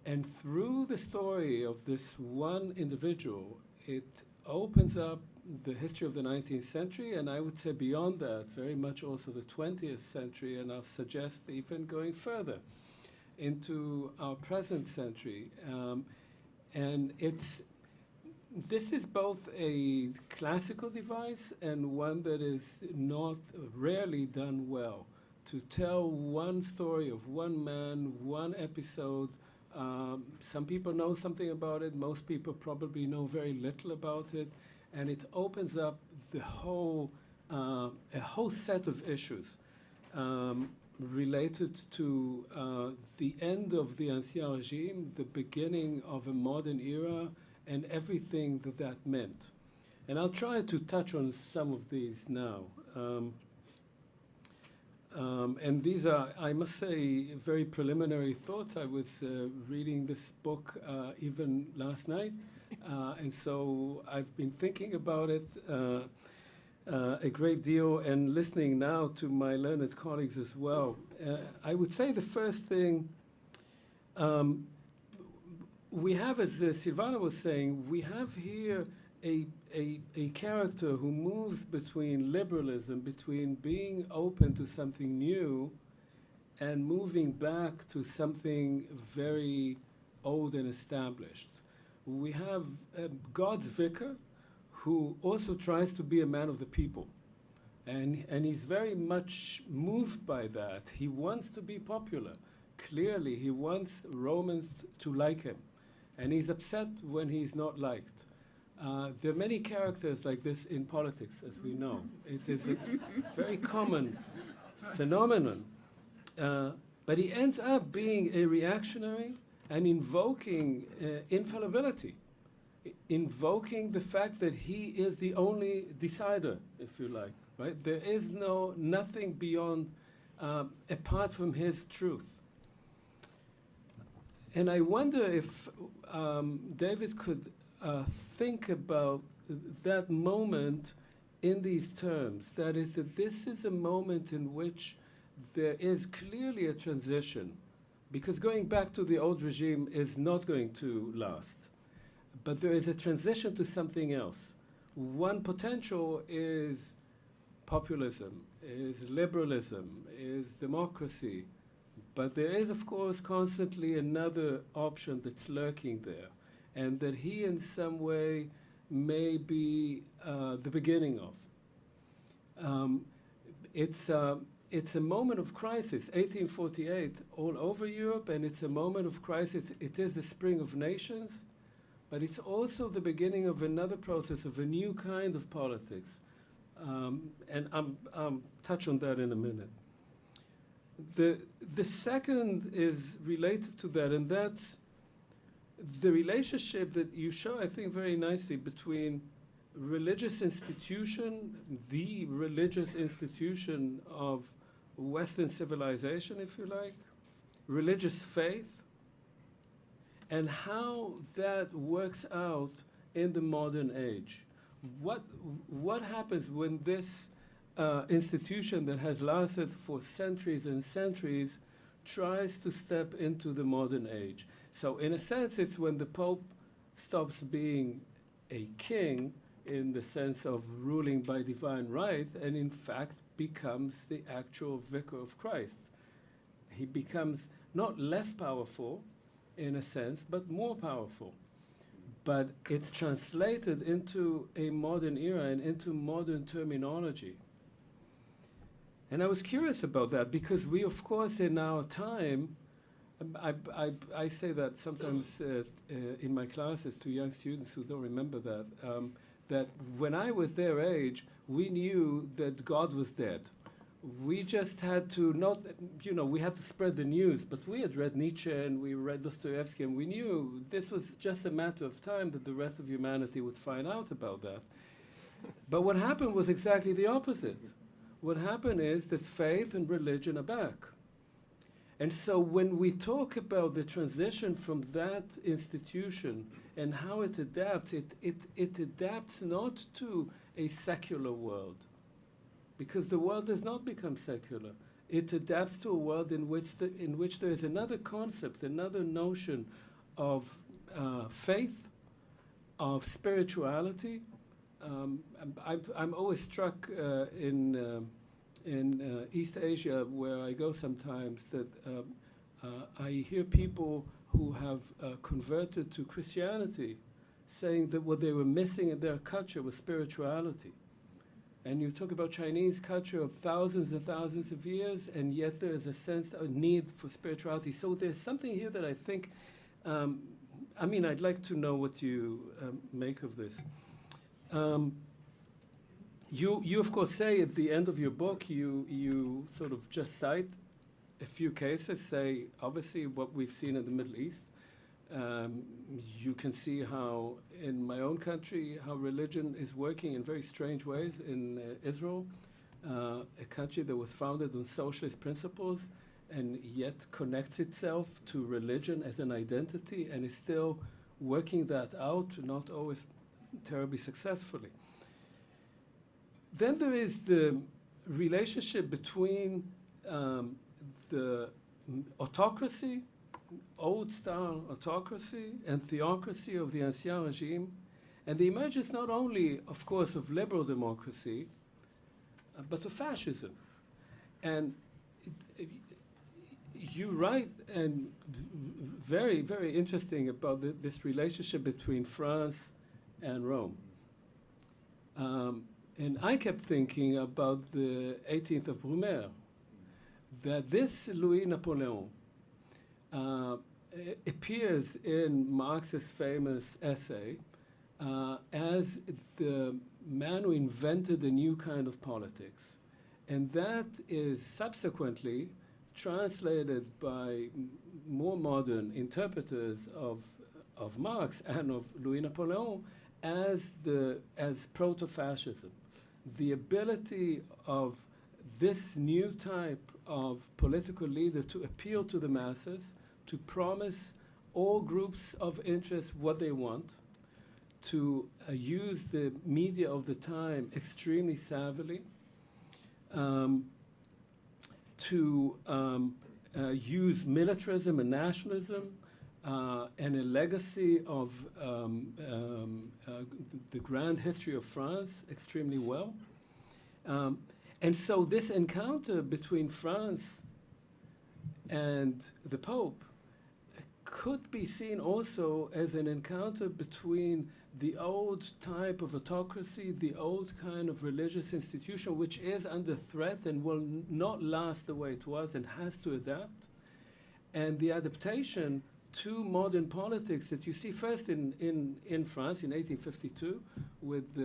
And through the story of this one individual, it opens up the history of the 19th century, and I would say beyond that, very much also the 20th century, and I'll suggest even going further into our present century. And this is both a classical device and one that is not rarely done well. To tell one story of one man, one episode. Some people know something about it. Most people probably know very little about it. And it opens up the whole, a whole set of issues related to the end of the Ancien Regime, the beginning of a modern era, and everything that that meant. And I'll try to touch on some of these now. And these are, I must say, very preliminary thoughts. I was reading this book even last night, and so I've been thinking about it a great deal and listening now to my learned colleagues as well. I would say the first thing, we have, as Silvana was saying, we have here a character who moves between liberalism, between being open to something new and moving back to something very old and established. We have God's vicar, who also tries to be a man of the people. And he's very much moved by that. He wants to be popular. Clearly, he wants Romans to like him. And he's upset when he's not liked. There are many characters like this in politics, as we know. It is a very common phenomenon. But he ends up being a reactionary and invoking infallibility. invoking the fact that he is the only decider, if you like, right? There is nothing beyond, apart from his truth. And I wonder if David could think about that moment in these terms. That is, that this is a moment in which there is clearly a transition, because going back to the old regime is not going to last. But there is a transition to something else. One potential is populism, is liberalism, is democracy. But there is, of course, constantly another option that's lurking there, and that he in some way may be the beginning of. It's a moment of crisis, 1848, all over Europe, and it's a moment of crisis. It is the spring of nations, but it's also the beginning of another process, of a new kind of politics. And I'll touch on that in a minute. The second is related to that, and that's the relationship that you show, I think, very nicely between religious institution, the religious institution of Western civilization, if you like, religious faith, and how that works out in the modern age. What happens when this institution that has lasted for centuries and centuries tries to step into the modern age? So in a sense, it's when the Pope stops being a king in the sense of ruling by divine right, and in fact becomes the actual vicar of Christ. He becomes not less powerful in a sense, but more powerful. But it's translated into a modern era and into modern terminology. And I was curious about that, because we, of course, in our time, I say that sometimes in my classes to young students who don't remember that, that when I was their age, we knew that God was dead. We just had to not, we had to spread the news, but we had read Nietzsche and we read Dostoevsky, and we knew this was just a matter of time that the rest of humanity would find out about that. But what happened was exactly the opposite. What happened is that faith and religion are back. And so when we talk about the transition from that institution and how it adapts, it adapts not to a secular world, because the world does not become secular. It adapts to a world in which there is another concept, another notion of faith, of spirituality. I'm always struck in East Asia, where I go sometimes, that I hear people who have converted to Christianity saying that what they were missing in their culture was spirituality. And you talk about Chinese culture of thousands and thousands of years, and yet there is a sense of need for spirituality. So there's something here that I think, I'd like to know what you make of this. You of course say at the end of your book, you sort of just cite a few cases, say obviously what we've seen in the Middle East. You can see how in my own country, how religion is working in very strange ways in Israel, a country that was founded on socialist principles and yet connects itself to religion as an identity and is still working that out, not always terribly successfully. Then there is the relationship between the autocracy, old-style autocracy, and theocracy of the Ancien regime, and the emergence not only, of course, of liberal democracy, but of fascism. And you write, and very, very interesting about this relationship between France and Rome. And I kept thinking about the 18th of Brumaire, that this Louis Napoleon appears in Marx's famous essay as the man who invented a new kind of politics. And that is subsequently translated by more modern interpreters of Marx and of Louis Napoleon as proto-fascism. The ability of this new type of political leader to appeal to the masses, to promise all groups of interest what they want, to use the media of the time extremely savvily, to use militarism and nationalism and a legacy of the grand history of France extremely well. And so this encounter between France and the Pope could be seen also as an encounter between the old type of autocracy, the old kind of religious institution, which is under threat and will not last the way it was and has to adapt, and the adaptation to modern politics that you see first in France in 1852 with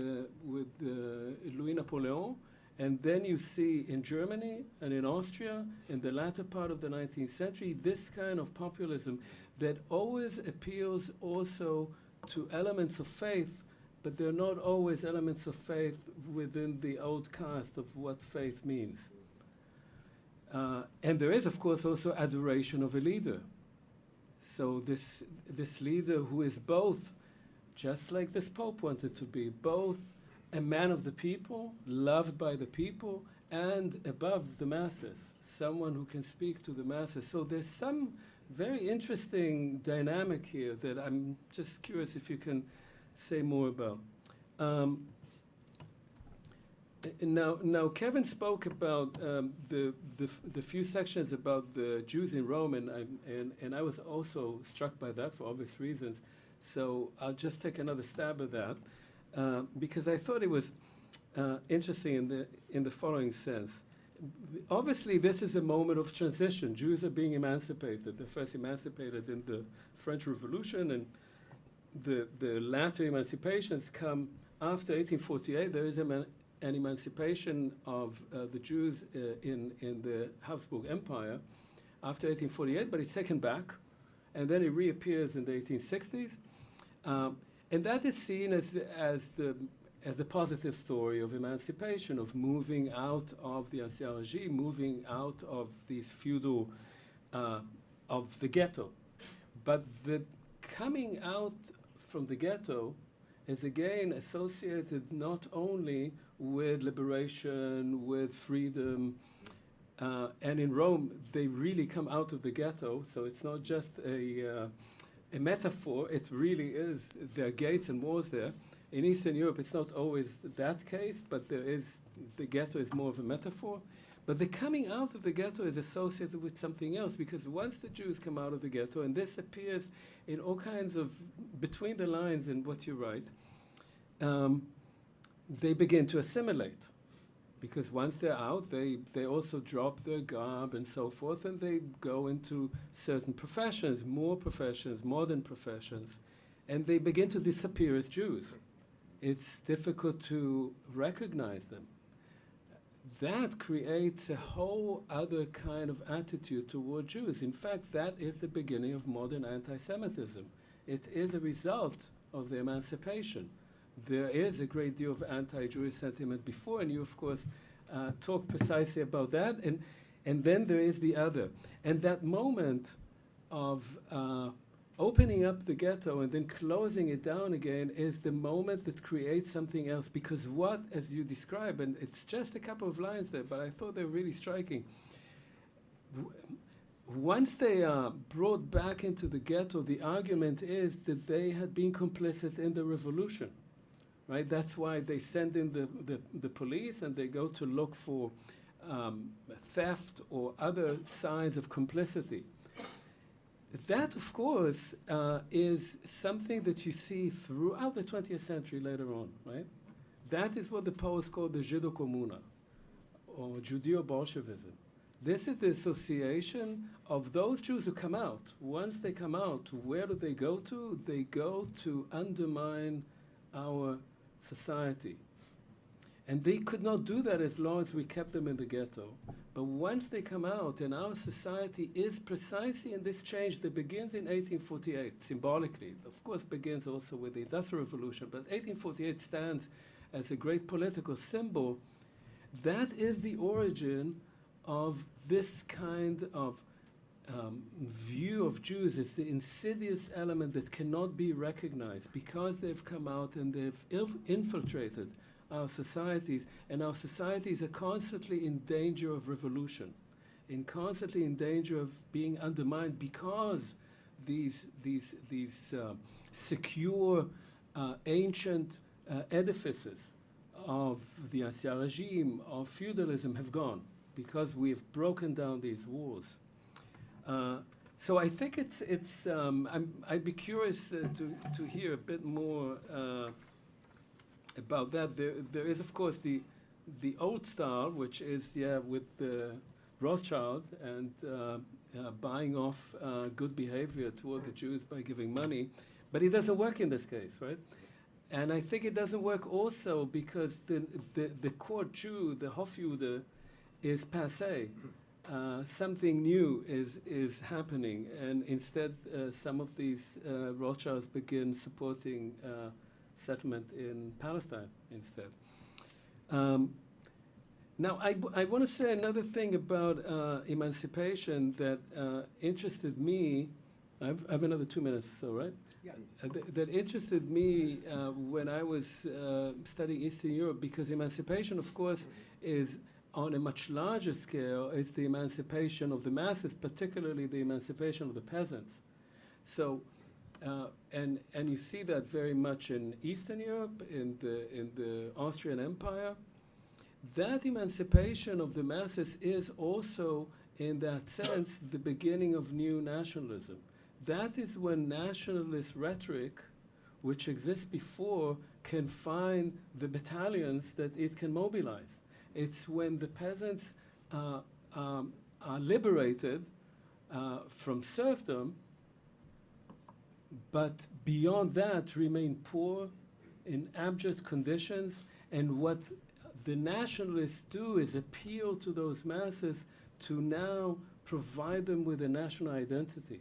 Louis Napoleon, and then you see in Germany and in Austria in the latter part of the 19th century this kind of populism that always appeals also to elements of faith, but they're not always elements of faith within the old cast of what faith means. And there is, of course, also adoration of a leader. So this leader who is both, just like this Pope wanted to be, both a man of the people, loved by the people, and above the masses, someone who can speak to the masses. So there's some very interesting dynamic here that I'm just curious if you can say more about. Now Kevin spoke about the few sections about the Jews in Rome, and I was also struck by that for obvious reasons. So I'll just take another stab at that because I thought it was interesting in the following sense. Obviously, this is a moment of transition. Jews are being emancipated. They're first emancipated in the French Revolution, and the latter emancipations come after 1848. There is an emancipation of the Jews in the Habsburg Empire after 1848, but it's taken back, and then it reappears in the 1860s. And that is seen as the positive story of emancipation, of moving out of the ancien régime, moving out of these feudal, of the ghetto. But the coming out from the ghetto is again associated not only with liberation, with freedom, and in Rome they really come out of the ghetto, so it's not just a metaphor, it really is, there are gates and walls there. In Eastern Europe, it's not always that case, but the ghetto is more of a metaphor. But the coming out of the ghetto is associated with something else, because once the Jews come out of the ghetto, and this appears in all kinds of, between the lines in what you write, they begin to assimilate. Because once they're out, they also drop their garb and so forth, and they go into certain professions, more professions, modern professions, and they begin to disappear as Jews. It's difficult to recognize them. That creates a whole other kind of attitude toward Jews. In fact, that is the beginning of modern anti-Semitism. It is a result of the emancipation. There is a great deal of anti-Jewish sentiment before, and you, of course, talk precisely about that. And then there is the other. And that moment of opening up the ghetto and then closing it down again is the moment that creates something else. Because what, as you describe, and it's just a couple of lines there, but I thought they were really striking. Once they are brought back into the ghetto, the argument is that they had been complicit in the revolution. Right? That's why they send in the police, and they go to look for theft or other signs of complicity. That, of course, is something that you see throughout the 20th century later on, right? That is what the poets call the Judeo-Communa, or Judeo-Bolshevism. This is the association of those Jews who come out. Once they come out, where do they go to? They go to undermine our society. And they could not do that as long as we kept them in the ghetto. But once they come out, and our society is precisely in this change that begins in 1848, symbolically. It of course begins also with the Industrial Revolution, but 1848 stands as a great political symbol. That is the origin of this kind of view of Jews. It's the insidious element that cannot be recognized because they've come out and they've infiltrated our societies, and our societies are constantly in danger of revolution, constantly in danger of being undermined because these secure, ancient edifices of the Ancien regime, of feudalism, have gone because we've broken down these walls. So I think I'd be curious to hear a bit more about that. There is, of course, the old style, which is with Rothschild and buying off good behavior toward the Jews by giving money, but it doesn't work in this case, right? And I think it doesn't work also because the court Jew, the Hofjude, is passé. Something new is happening, and instead some of these Rothschilds begin supporting settlement in Palestine instead. Now, I want to say another thing about emancipation that interested me. I have another 2 minutes or so, right? Yeah. That interested me when I was studying Eastern Europe, because emancipation, of course, is on a much larger scale. It's the emancipation of the masses, particularly the emancipation of the peasants. So, and you see that very much in Eastern Europe, in the Austrian Empire. That emancipation of the masses is also, in that sense, the beginning of new nationalism. That is when nationalist rhetoric, which exists before, can find the battalions that it can mobilize. It's when the peasants are liberated from serfdom, but beyond that remain poor in abject conditions. And what the nationalists do is appeal to those masses to now provide them with a national identity,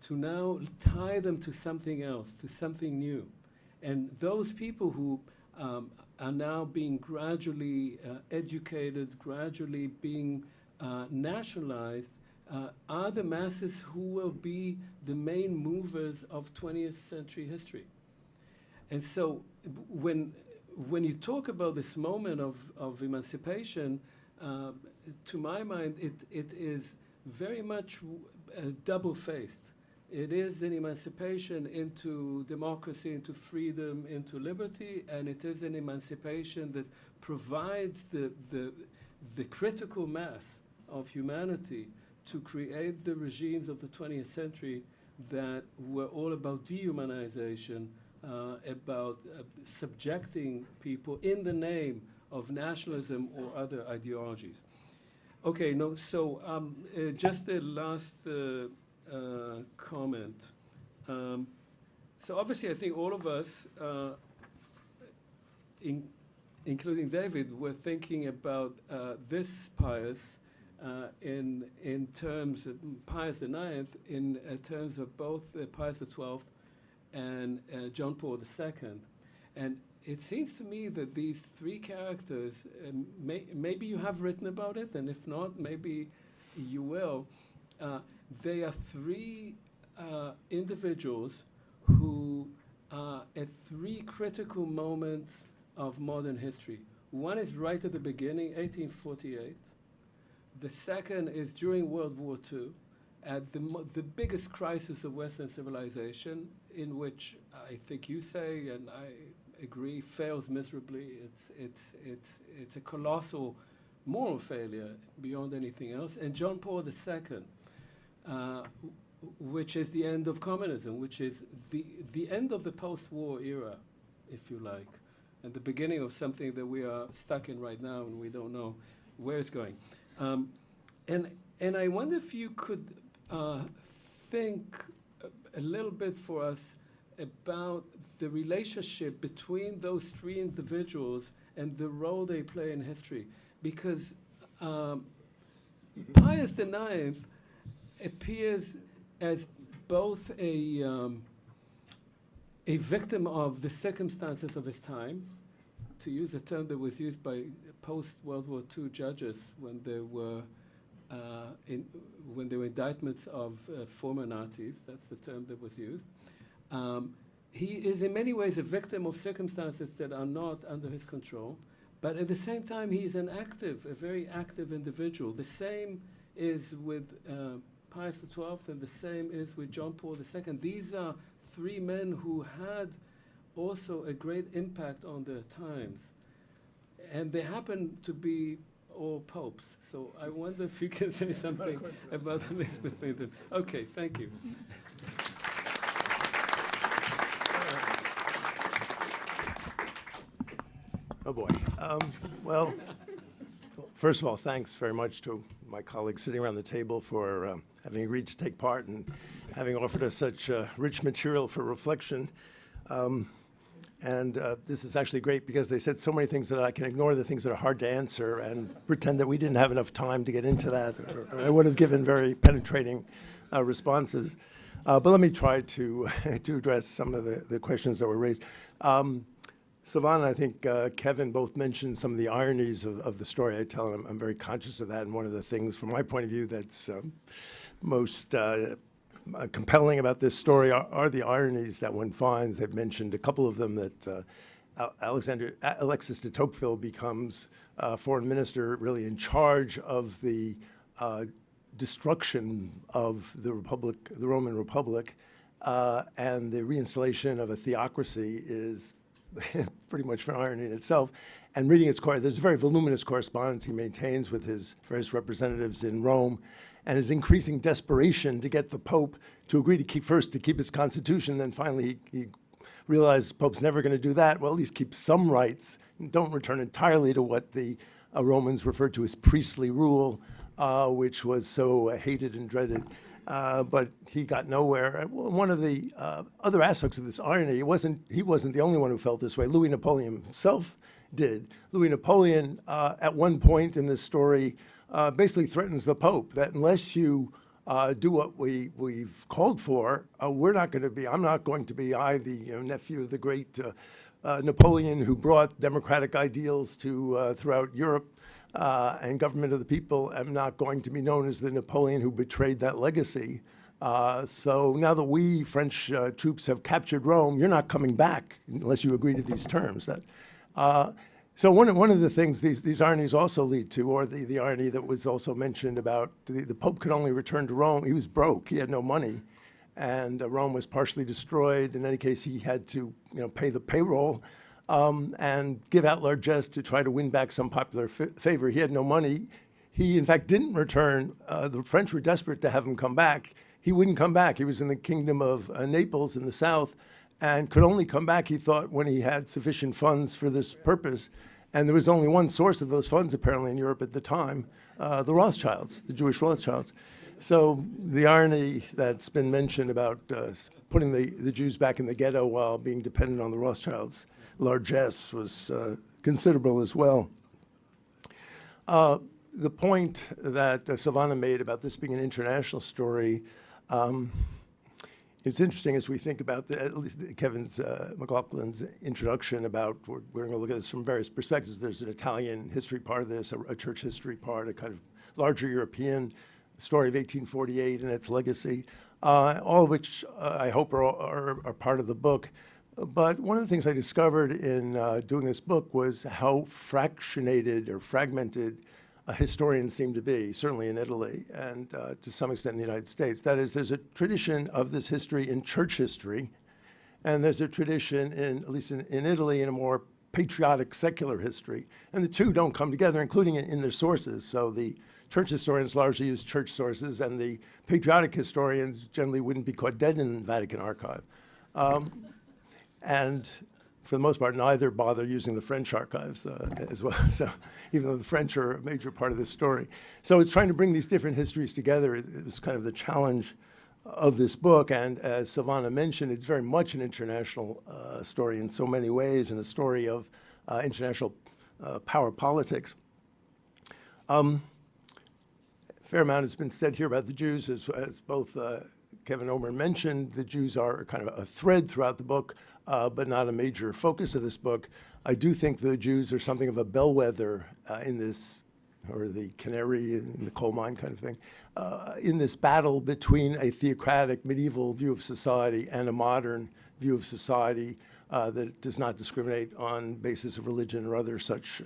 to now tie them to something else, to something new. And those people who are now being gradually educated, gradually being nationalized, are the masses who will be the main movers of 20th century history. And so when you talk about this moment of emancipation, to my mind, it is very much double-faced. It is an emancipation into democracy, into freedom, into liberty, and it is an emancipation that provides the critical mass of humanity to create the regimes of the 20th century that were all about dehumanization, about subjecting people in the name of nationalism or other ideologies. Okay, no, so just the last comment. So obviously I think all of us, including David, were thinking about this Pius in terms of Pius IX, in terms of both Pius XII and John Paul II. And it seems to me that these three characters, maybe you have written about it, and if not, maybe you will. They are three individuals who are at three critical moments of modern history. One is right at the beginning, 1848. The second is during World War II, at the biggest crisis of Western civilization, in which I think you say, and I agree, fails miserably. It's a colossal moral failure beyond anything else. And John Paul II, which is the end of communism, which is the end of the post-war era, if you like, and the beginning of something that we are stuck in right now, and we don't know where it's going. And I wonder if you could think a little bit for us about the relationship between those three individuals and the role they play in history. Because Pius IX appears as both a victim of the circumstances of his time, to use a term that was used by post-World War II judges when there were indictments of former Nazis. That's the term that was used. He is in many ways a victim of circumstances that are not under his control, but at the same time he is a very active individual. The same is with Pius XII, and the same is with John Paul II. These are three men who had also a great impact on their times. And they happen to be all popes. So I wonder if you can say something about the mix between them. Okay, thank you. Oh boy. Well, first of all, thanks very much to my colleagues sitting around the table for having agreed to take part and having offered us such rich material for reflection. This is actually great because they said so many things that I can ignore the things that are hard to answer and pretend that we didn't have enough time to get into that, or I would have given very penetrating responses. But let me try to address some of the questions that were raised. Savannah, I think Kevin both mentioned some of the ironies of the story I tell, and I'm very conscious of that. And one of the things, from my point of view, that's most compelling about this story are the ironies that one finds. They've mentioned a couple of them, that Alexis de Tocqueville becomes foreign minister, really in charge of the destruction of the Republic, the Roman Republic, and the reinstallation of a theocracy is pretty much an irony in itself. And reading there's a very voluminous correspondence he maintains with his various representatives in Rome, and his increasing desperation to get the Pope to agree to keep his constitution. Then finally he realized the Pope's never going to do that. Well, at least keep some rights, and don't return entirely to what the Romans referred to as priestly rule, which was so hated and dreaded. But he got nowhere. One of the other aspects of this irony, he wasn't the only one who felt this way. Louis Napoleon himself did. Louis Napoleon, at one point in this story, basically threatens the Pope that unless you do what we've called for, I'm not going to be the nephew of the great Napoleon, who brought democratic ideals to throughout Europe and government of the people. I'm not going to be known as the Napoleon who betrayed that legacy. So now that we French troops have captured Rome, you're not coming back unless you agree to these terms. So one of the things these ironies also lead to, or the irony that was also mentioned about the Pope could only return to Rome. He was broke. He had no money, and Rome was partially destroyed. In any case, he had to pay the payroll and give out largesse to try to win back some popular favor. He had no money. He, in fact, didn't return. The French were desperate to have him come back. He wouldn't come back. He was in the kingdom of Naples in the south, and could only come back, he thought, when he had sufficient funds for this purpose. And there was only one source of those funds, apparently, in Europe at the time, the Rothschilds, the Jewish Rothschilds. So the irony that's been mentioned about putting the Jews back in the ghetto while being dependent on the Rothschilds' largesse was considerable as well. The point that Savannah made about this being an international story, it's interesting as we think about at least Kevin's, McLaughlin's introduction about, we're going to look at this from various perspectives. There's an Italian history part of this, a church history part, a kind of larger European story of 1848 and its legacy, all of which I hope are part of the book. But one of the things I discovered in doing this book was how fractionated or fragmented historians seem to be, certainly in Italy and to some extent in the United States. That is, there's a tradition of this history in church history, and there's a tradition, at least in Italy, in a more patriotic secular history. And the two don't come together, including in their sources. So the church historians largely use church sources, and the patriotic historians generally wouldn't be caught dead in the Vatican archive. And for the most part, neither bother using the French archives as well. So even though the French are a major part of this story. So it's trying to bring these different histories together. It was kind of the challenge of this book. And as Savannah mentioned, it's very much an international story in so many ways, and a story of international power politics. Fair amount has been said here about the Jews, as both Kevin Omer mentioned. The Jews are kind of a thread throughout the book, but not a major focus of this book. I do think the Jews are something of a bellwether in this, or the canary in the coal mine kind of thing, in this battle between a theocratic medieval view of society and a modern view of society that does not discriminate on basis of religion or other such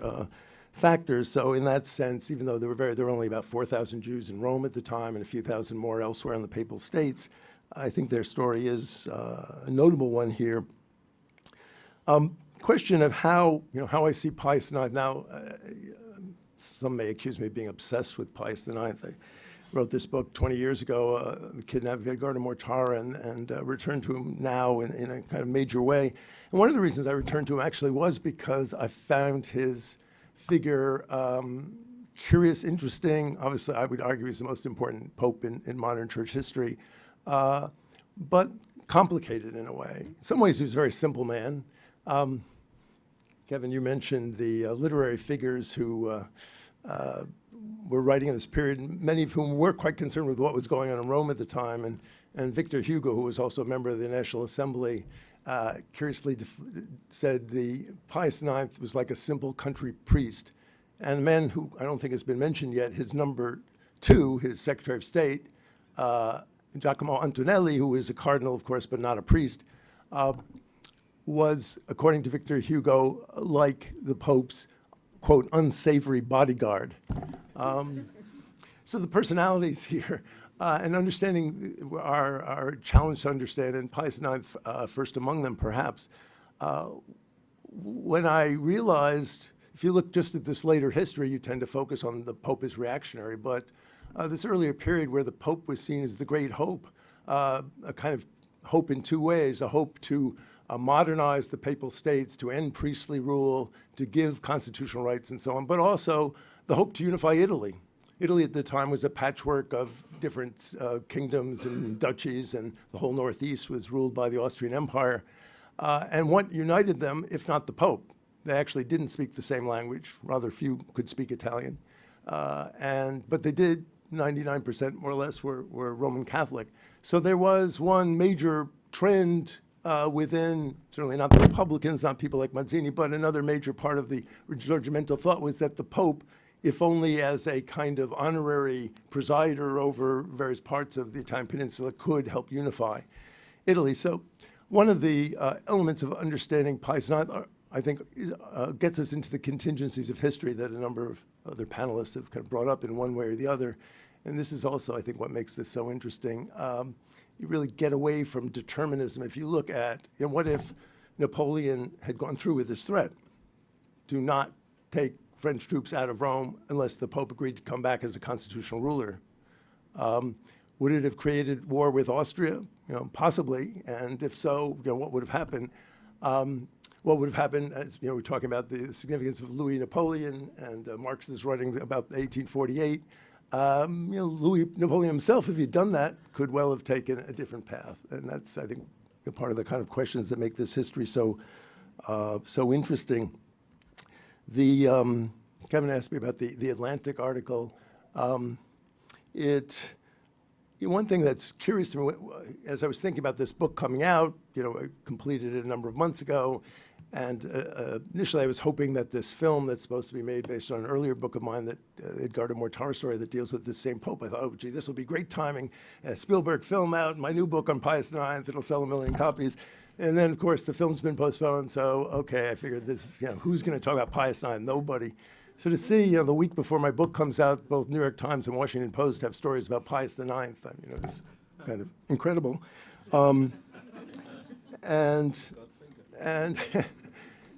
factors. So in that sense, even though there were only about 4,000 Jews in Rome at the time and a few thousand more elsewhere in the Papal States, I think their story is a notable one here. Question of how I see Pius IX now. Some may accuse me of being obsessed with Pius IX. I wrote this book 20 years ago, The Kidnapped Edgardo Mortara, and returned to him now in a kind of major way. And one of the reasons I returned to him actually was because I found his figure curious, interesting. Obviously, I would argue he's the most important pope in modern church history, but complicated in a way. In some ways, he was a very simple man. Kevin, you mentioned the literary figures who were writing in this period, many of whom were quite concerned with what was going on in Rome at the time. And Victor Hugo, who was also a member of the National Assembly, curiously said the Pius IX was like a simple country priest. And a man who I don't think has been mentioned yet, his number 2, his Secretary of State, Giacomo Antonelli, who is a cardinal, of course, but not a priest, was, according to Victor Hugo, like the Pope's, quote, unsavory bodyguard. So the personalities here and understanding are challenged to understand, and Pius IX first among them, perhaps. When I realized, if you look just at this later history, you tend to focus on the Pope as reactionary, but this earlier period where the Pope was seen as the great hope, a kind of hope in 2 ways, a hope to modernize the Papal States, to end priestly rule, to give constitutional rights and so on, but also the hope to unify Italy. Italy at the time was a patchwork of different kingdoms and duchies, and the whole Northeast was ruled by the Austrian Empire. And what united them, if not the Pope? They actually didn't speak the same language. Rather few could speak Italian. But they did, 99% more or less were Roman Catholic. So there was one major trend within, certainly not the Republicans, not people like Mazzini, but another major part of the Risorgimento thought was that the Pope, if only as a kind of honorary presider over various parts of the Italian peninsula, could help unify Italy. So one of the elements of understanding Pius IX, I think, gets us into the contingencies of history that a number of other panelists have kind of brought up in one way or the other. And this is also, I think, what makes this so interesting. You really get away from determinism. If you look at, what if Napoleon had gone through with this threat? Do not take French troops out of Rome unless the Pope agreed to come back as a constitutional ruler. Would it have created war with Austria? Possibly. And if so, what would have happened? What would have happened, as we're talking about the significance of Louis Napoleon, and Marx is writing about 1848. Louis Napoleon himself, if he'd done that, could well have taken a different path. And that's, I think, part of the kind of questions that make this history so interesting. Kevin asked me about the Atlantic article. One thing that's curious to me, as I was thinking about this book coming out, I completed it a number of months ago, and initially I was hoping that this film that's supposed to be made based on an earlier book of mine, that Edgardo Mortara story that deals with this same Pope, I thought, oh, gee, this will be great timing. Spielberg film out, my new book on Pius IX, it'll sell 1 million copies. And then, of course, the film's been postponed, so, okay, I figured this, who's going to talk about Pius IX? Nobody. So to see, the week before my book comes out, both New York Times and Washington Post have stories about Pius IX. It's kind of incredible.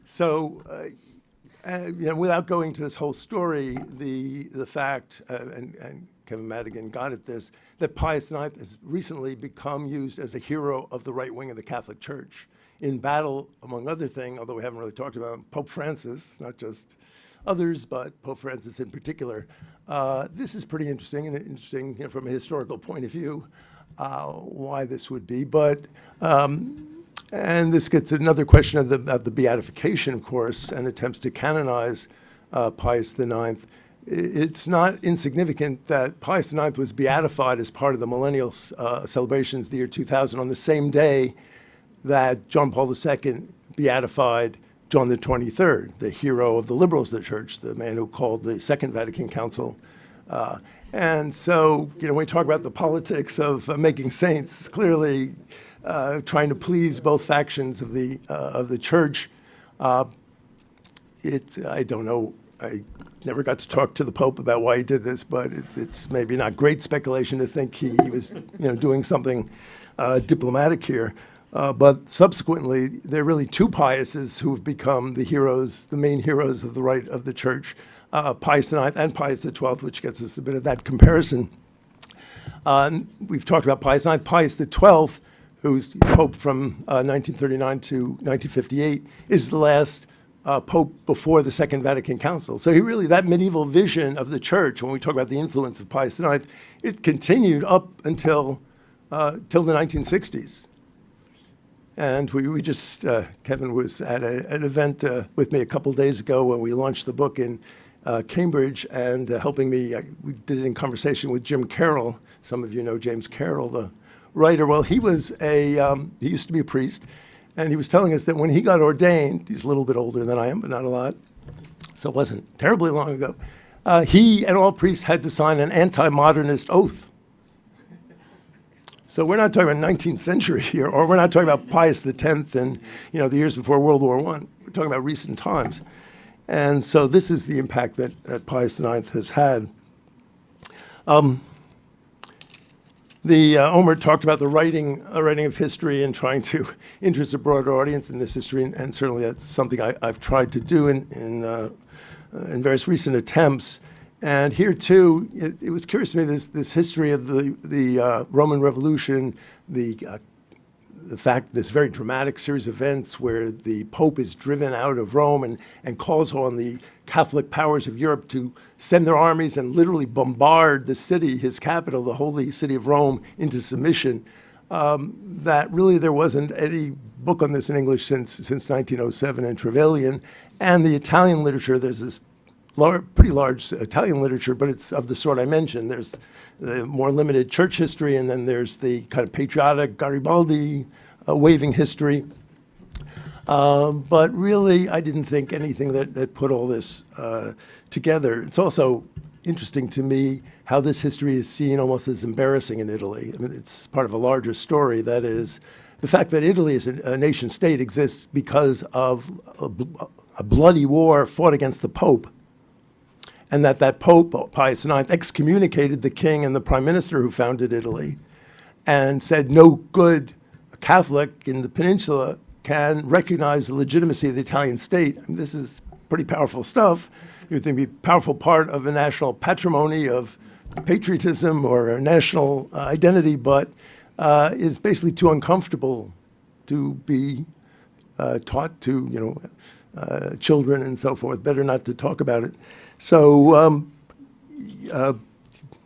So, without going to this whole story, the fact, and Kevin Madigan got at this, that Pius IX has recently become used as a hero of the right wing of the Catholic Church in battle, among other things, although we haven't really talked about Pope Francis, not just others, but Pope Francis in particular. This is pretty interesting, and interesting from a historical point of view, why this would be. But and this gets another question about the beatification, of course, and attempts to canonize Pius IX. It's not insignificant that Pius IX was beatified as part of the millennial celebrations the year 2000 on the same day that John Paul II beatified John the 23rd, the hero of the liberals of the church, the man who called the Second Vatican Council. And so, when we talk about the politics of making saints, clearly trying to please both factions of the church, I don't know. I never got to talk to the Pope about why he did this, but it's maybe not great speculation to think he was, doing something diplomatic here. But subsequently, there are really two Piuses who have become the heroes, the main heroes of the right of the church, Pius IX and Pius XII, which gets us a bit of that comparison. We've talked about Pius IX. Pius XII, who's Pope from 1939 to 1958, is the last Pope before the Second Vatican Council. So that medieval vision of the church, when we talk about the influence of Pius IX, it continued up until till the 1960s. And we just, Kevin was at an event with me a couple days ago when we launched the book in Cambridge, and helping me, we did it in conversation with Jim Carroll. Some of you know James Carroll, the writer. Well, he was he used to be a priest, and he was telling us that when he got ordained, he's a little bit older than I am, but not a lot, so it wasn't terribly long ago, he and all priests had to sign an anti-modernist oath. So we're not talking about 19th century here, or we're not talking about Pius X and the years before World War I. We're talking about recent times. And so this is the impact that Pius IX has had. Omer talked about the writing of history and trying to interest a broader audience in this history, and certainly that's something I've tried to do in various recent attempts. And here too, it was curious to me, this history of the Roman Revolution, the fact, this very dramatic series of events where the Pope is driven out of Rome and calls on the Catholic powers of Europe to send their armies and literally bombard the city, his capital, the holy city of Rome, into submission. That really there wasn't any book on this in English since 1907 in Trevelyan. And the Italian literature, there's this pretty large Italian literature, but it's of the sort I mentioned. There's the more limited church history, and then there's the kind of patriotic Garibaldi waving history. But really, I didn't think anything that put all this together. It's also interesting to me how this history is seen almost as embarrassing in Italy. I mean, it's part of a larger story, that is the fact that Italy as a nation state exists because of a bloody war fought against the Pope. And that Pope, Pius IX, excommunicated the king and the prime minister who founded Italy and said no good Catholic in the peninsula can recognize the legitimacy of the Italian state. I mean, this is pretty powerful stuff. You would think it'd be a powerful part of a national patrimony of patriotism or a national identity, but is basically too uncomfortable to be taught to children and so forth. Better not to talk about it. So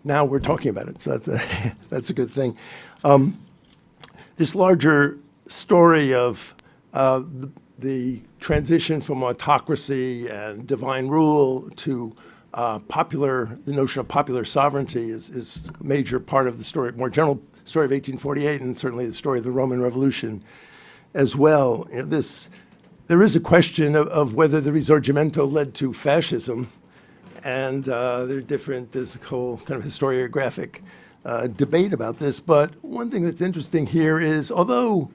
now we're talking about it, so that's a good thing. This larger story of the transition from autocracy and divine rule to the notion of popular sovereignty is a major part of the story, more general story of 1848, and certainly the story of the Roman Revolution as well. There is a question of whether the Risorgimento led to fascism. And there's a whole kind of historiographic debate about this. But one thing that's interesting here is, although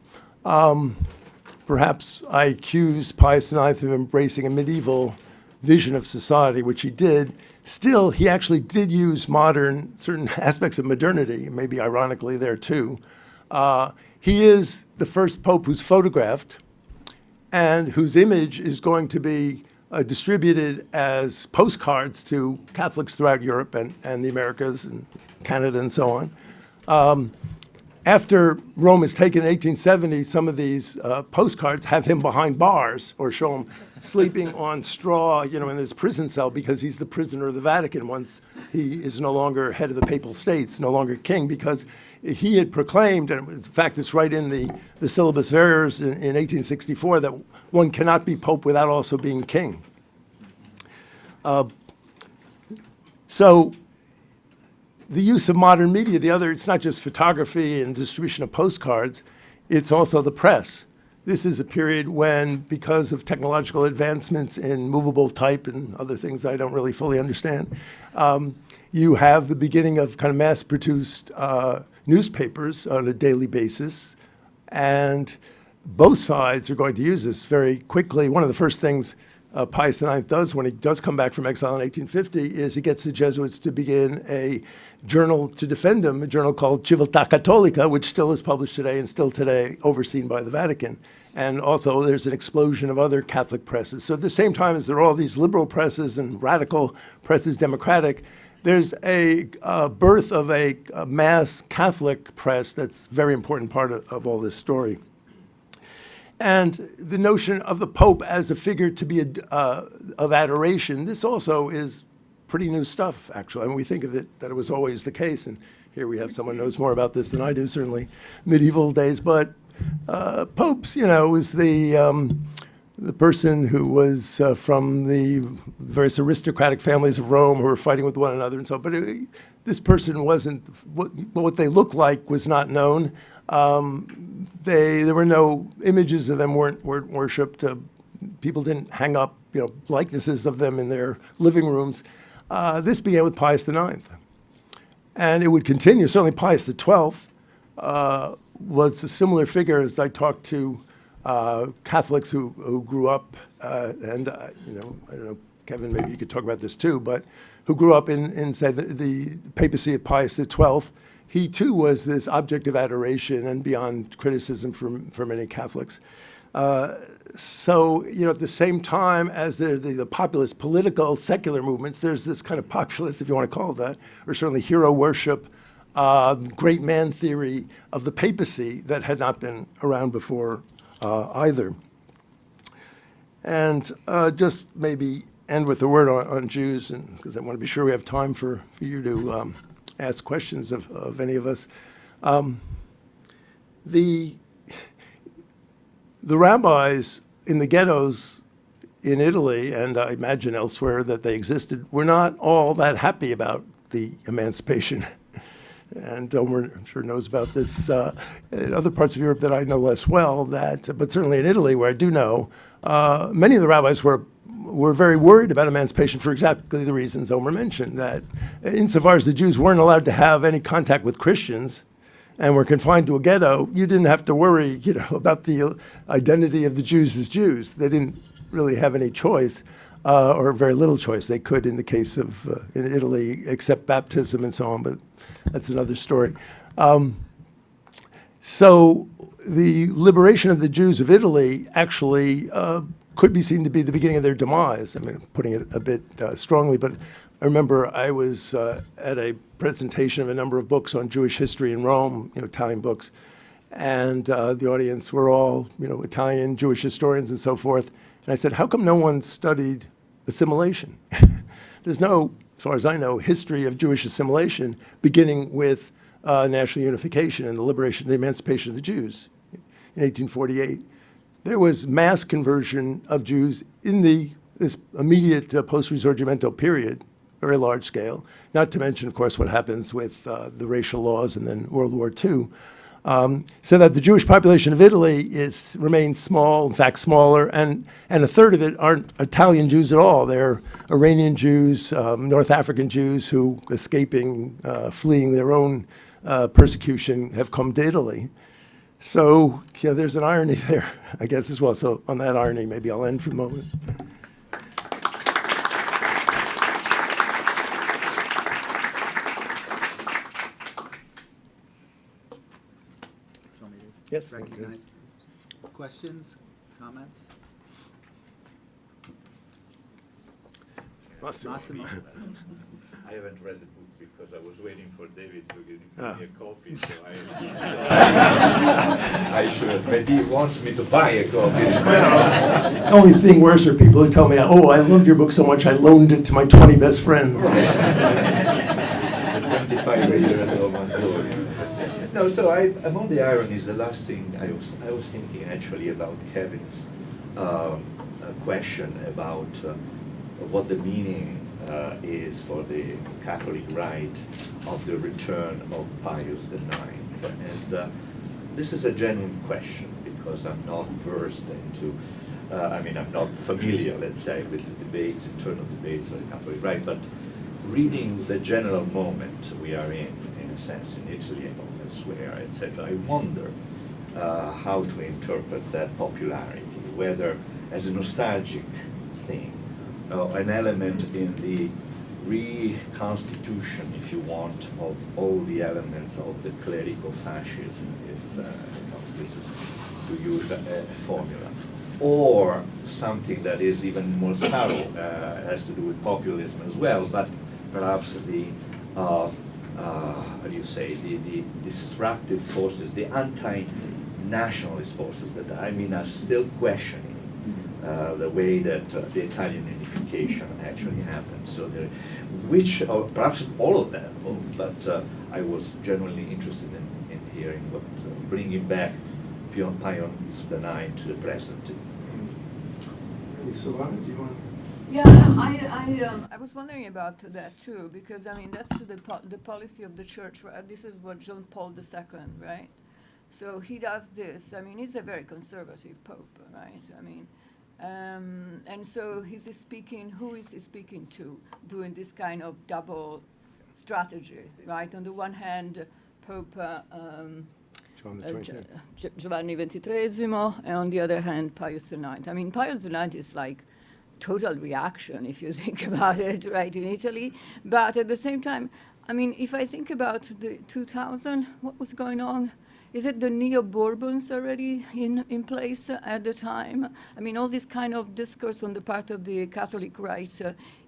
perhaps I accuse Pius IX of embracing a medieval vision of society, which he did, still he actually did use certain aspects of modernity, maybe ironically there too. He is the first pope who's photographed and whose image is going to be distributed as postcards to Catholics throughout Europe and the Americas and Canada and so on. After Rome is taken in 1870, some of these postcards have him behind bars or show him sleeping on straw, in his prison cell because he's the prisoner of the Vatican once he is no longer head of the Papal States, no longer king, because he had proclaimed, and in fact it's right in the Syllabus of Errors in 1864, that one cannot be pope without also being king. So the use of modern media, it's not just photography and distribution of postcards, it's also the press. This is a period when, because of technological advancements in movable type and other things I don't really fully understand, you have the beginning of kind of mass-produced newspapers on a daily basis, and both sides are going to use this very quickly. One of the first things Pius IX does when he does come back from exile in 1850 is he gets the Jesuits to begin a journal to defend him, a journal called Civiltà Cattolica, which still is published today and still today overseen by the Vatican. And also there's an explosion of other Catholic presses. So at the same time as there are all these liberal presses and radical presses, democratic, there's a birth of a mass Catholic press that's a very important part of all this story. And the notion of the Pope as a figure to be of adoration, this also is pretty new stuff, actually. I mean, we think of it that it was always the case, and here we have someone who knows more about this than I do, certainly medieval days. But popes, was the person who was from the various aristocratic families of Rome who were fighting with one another and so on. But this person wasn't, what they looked like was not known. There were no images of them, weren't worshipped. People didn't hang up, likenesses of them in their living rooms. This began with Pius IX, and it would continue. Certainly, Pius XII was a similar figure. As I talked to Catholics who grew up, and I don't know, Kevin, maybe you could talk about this too, but who grew up in say, the papacy of Pius XII. He too was this object of adoration and beyond criticism for many Catholics. So, at the same time as the populist, political, secular movements, there's this kind of populist, if you want to call it that, or certainly hero worship, great man theory of the papacy that had not been around before either. And just maybe end with a word on Jews, because I want to be sure we have time for you to ask questions of any of us. The rabbis in the ghettos in Italy, and I imagine elsewhere that they existed, were not all that happy about the emancipation. And Omer, I'm sure, knows about this in other parts of Europe that I know less well, but certainly in Italy, where I do know, many of the rabbis were very worried about emancipation for exactly the reasons Omer mentioned, that insofar as the Jews weren't allowed to have any contact with Christians and were confined to a ghetto, you didn't have to worry, about the identity of the Jews as Jews. They didn't really have any choice, or very little choice. They could, in the case of, in Italy, accept baptism and so on, but that's another story. So the liberation of the Jews of Italy actually could be seen to be the beginning of their demise. I mean, putting it a bit strongly, but I remember I was at a presentation of a number of books on Jewish history in Rome, Italian books, and the audience were all, Italian Jewish historians and so forth. And I said, how come no one studied assimilation? There's no, as far as I know, history of Jewish assimilation beginning with national unification and the liberation, the emancipation of the Jews in 1848. There was mass conversion of Jews in this immediate post-Risorgimento period, very large scale, not to mention, of course, what happens with the racial laws and then World War II. So that the Jewish population of Italy remains small, in fact smaller, and a third of it aren't Italian Jews at all. They're Iranian Jews, North African Jews who, escaping, fleeing their own persecution, have come to Italy. So there's an irony there, I guess, as well. So on that irony, maybe I'll end for the moment. Yes. Recognize. Questions, comments? Massimo. I haven't read the book because I was waiting for David to give me a copy, so I should. But he wants me to buy a copy. The only thing worse are people who tell me, oh, I loved your book so much I loaned it to my 20 best friends. 25 years old and so on. No, so among the ironies, the last thing I was thinking actually about Kevin's question about of what the meaning is for the Catholic rite of the return of Pius IX. And this is a genuine question, because I'm not versed into, I'm not familiar, let's say, with the debates, internal debates of the Catholic rite, but reading the general moment we are in a sense, in Italy and elsewhere, etc., I wonder how to interpret that popularity, whether as a nostalgic thing, an element in the reconstitution, if you want, of all the elements of the clerical fascism, if this is to use a formula, or something that is even more subtle, has to do with populism as well, but perhaps the how do you say, the destructive forces, the anti-nationalist forces that are still questioning the way that the Italian unification actually happened. So there, which, or perhaps all of them, but I was genuinely interested in hearing what, bringing back Pius IX to the present. Savannah, do you want? Yeah, I was wondering about that too, because I mean that's the policy of the church. Right? This is what John Paul II, right? So he does this. I mean, he's a very conservative pope, right? I mean, and so he's speaking. Who is he speaking to? Doing this kind of double strategy, right? On the one hand, Pope Giovanni XXIII, and on the other hand, Pius IX. I mean, Pius IX is like total reaction, if you think about it, right, in Italy. But at the same time, I mean, if I think about the 2000, what was going on? Is it the Neo-Bourbons already in place at the time? I mean, all this kind of discourse on the part of the Catholic right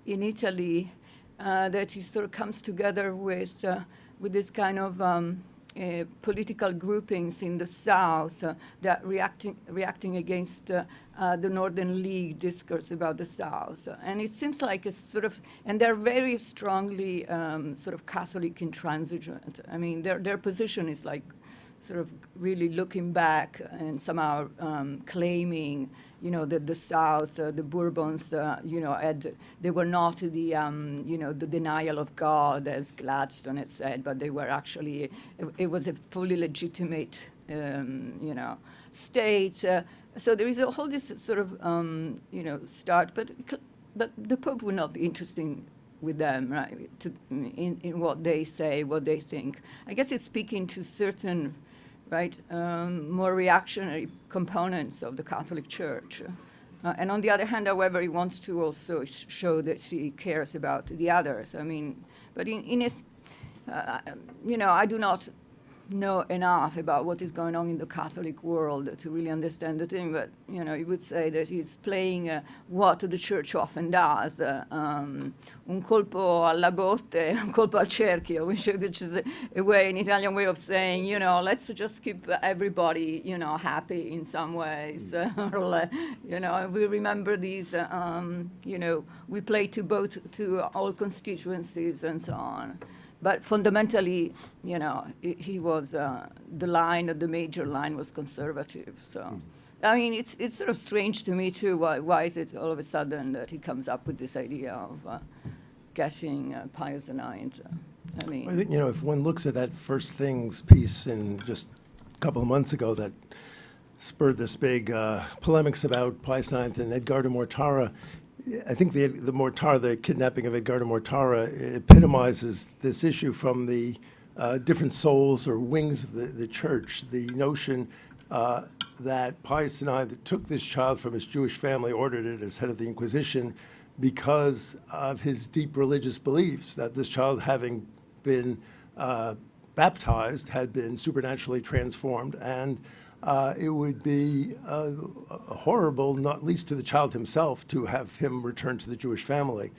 in Italy that it sort of comes together with this kind of political groupings in the South that reacting against the Northern League discourse about the South. And it seems like it's sort of, and they're very strongly sort of Catholic intransigent. I mean, their position is like sort of really looking back and somehow claiming, you know, that the South, the Bourbons, you know, they were not the, you know, the denial of God, as Gladstone had said, but they were actually, it was a fully legitimate, you know, state. So there is a whole this sort of, you know, start, but the Pope would not be interested with them, right, in what they say, what they think. I guess it's speaking to certain, right, more reactionary components of the Catholic Church. And on the other hand, however, he wants to also show that he cares about the others. I mean, but in his, you know, I do not know enough about what is going on in the Catholic world to really understand the thing, but, you know, you would say that he's playing what the Church often does, un colpo alla botte, un colpo al cerchio, which is a way, an Italian way of saying, you know, let's just keep everybody, you know, happy in some ways. You know, we remember these, you know, we play to all constituencies and so on. But fundamentally, you know, he was, the major line was conservative. So, I mean, it's sort of strange to me too. Why is it all of a sudden that he comes up with this idea of getting Pius IX? I mean, I think, you know, if one looks at that First Things piece in just a couple of months ago that spurred this big polemics about Pius IX and Edgardo Mortara, I think the Mortara, the kidnapping of Edgardo Mortara, epitomizes this issue from the different souls or wings of the church. The notion that Pius IX took this child from his Jewish family, ordered it as head of the Inquisition, because of his deep religious beliefs, that this child, having been baptized, had been supernaturally transformed, and it would be horrible, not least to the child himself, to have him return to the Jewish family.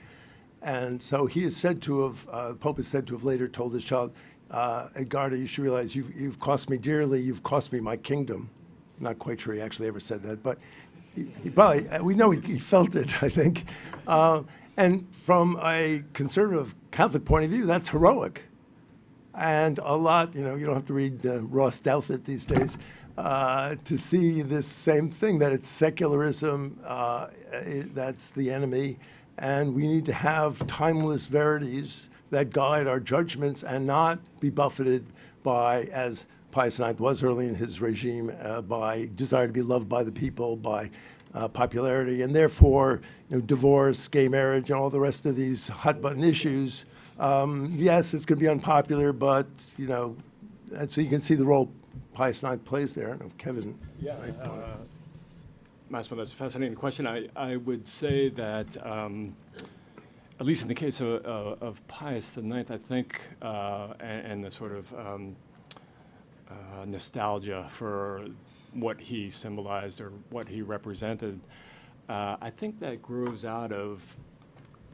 And so he is said to have, the Pope is said to have later told his child, Edgardo, you should realize you've cost me dearly, you've cost me my kingdom. I'm not quite sure he actually ever said that, but he probably, we know he felt it, I think. And from a conservative Catholic point of view, that's heroic. And a lot, you know, you don't have to read Ross Douthat these days to see this same thing, that it's secularism, that's the enemy, And we need to have timeless verities that guide our judgments and not be buffeted by, as Pius IX was early in his regime, by desire to be loved by the people, by popularity, and therefore, divorce, gay marriage, and all the rest of these hot-button issues. Yes, it's going to be unpopular, but, and so you can see the role Pius IX plays there. I don't know if Kevin. Yeah, Massimo, that's a fascinating question. I would say that, at least in the case of Pius IX, I think, and the sort of nostalgia for what he symbolized or what he represented, I think that grows out of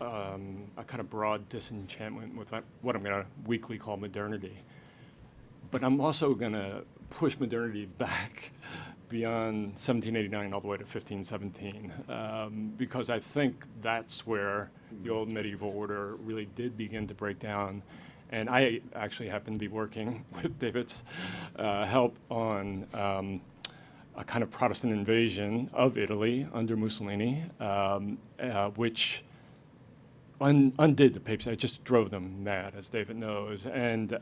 a kind of broad disenchantment with what I'm going to weakly call modernity. But I'm also going to push modernity back beyond 1789 all the way to 1517, because I think that's where the old medieval order really did begin to break down. And I actually happen to be working with David's help on a kind of Protestant invasion of Italy under Mussolini, which undid the papacy. It just drove them mad, as David knows. And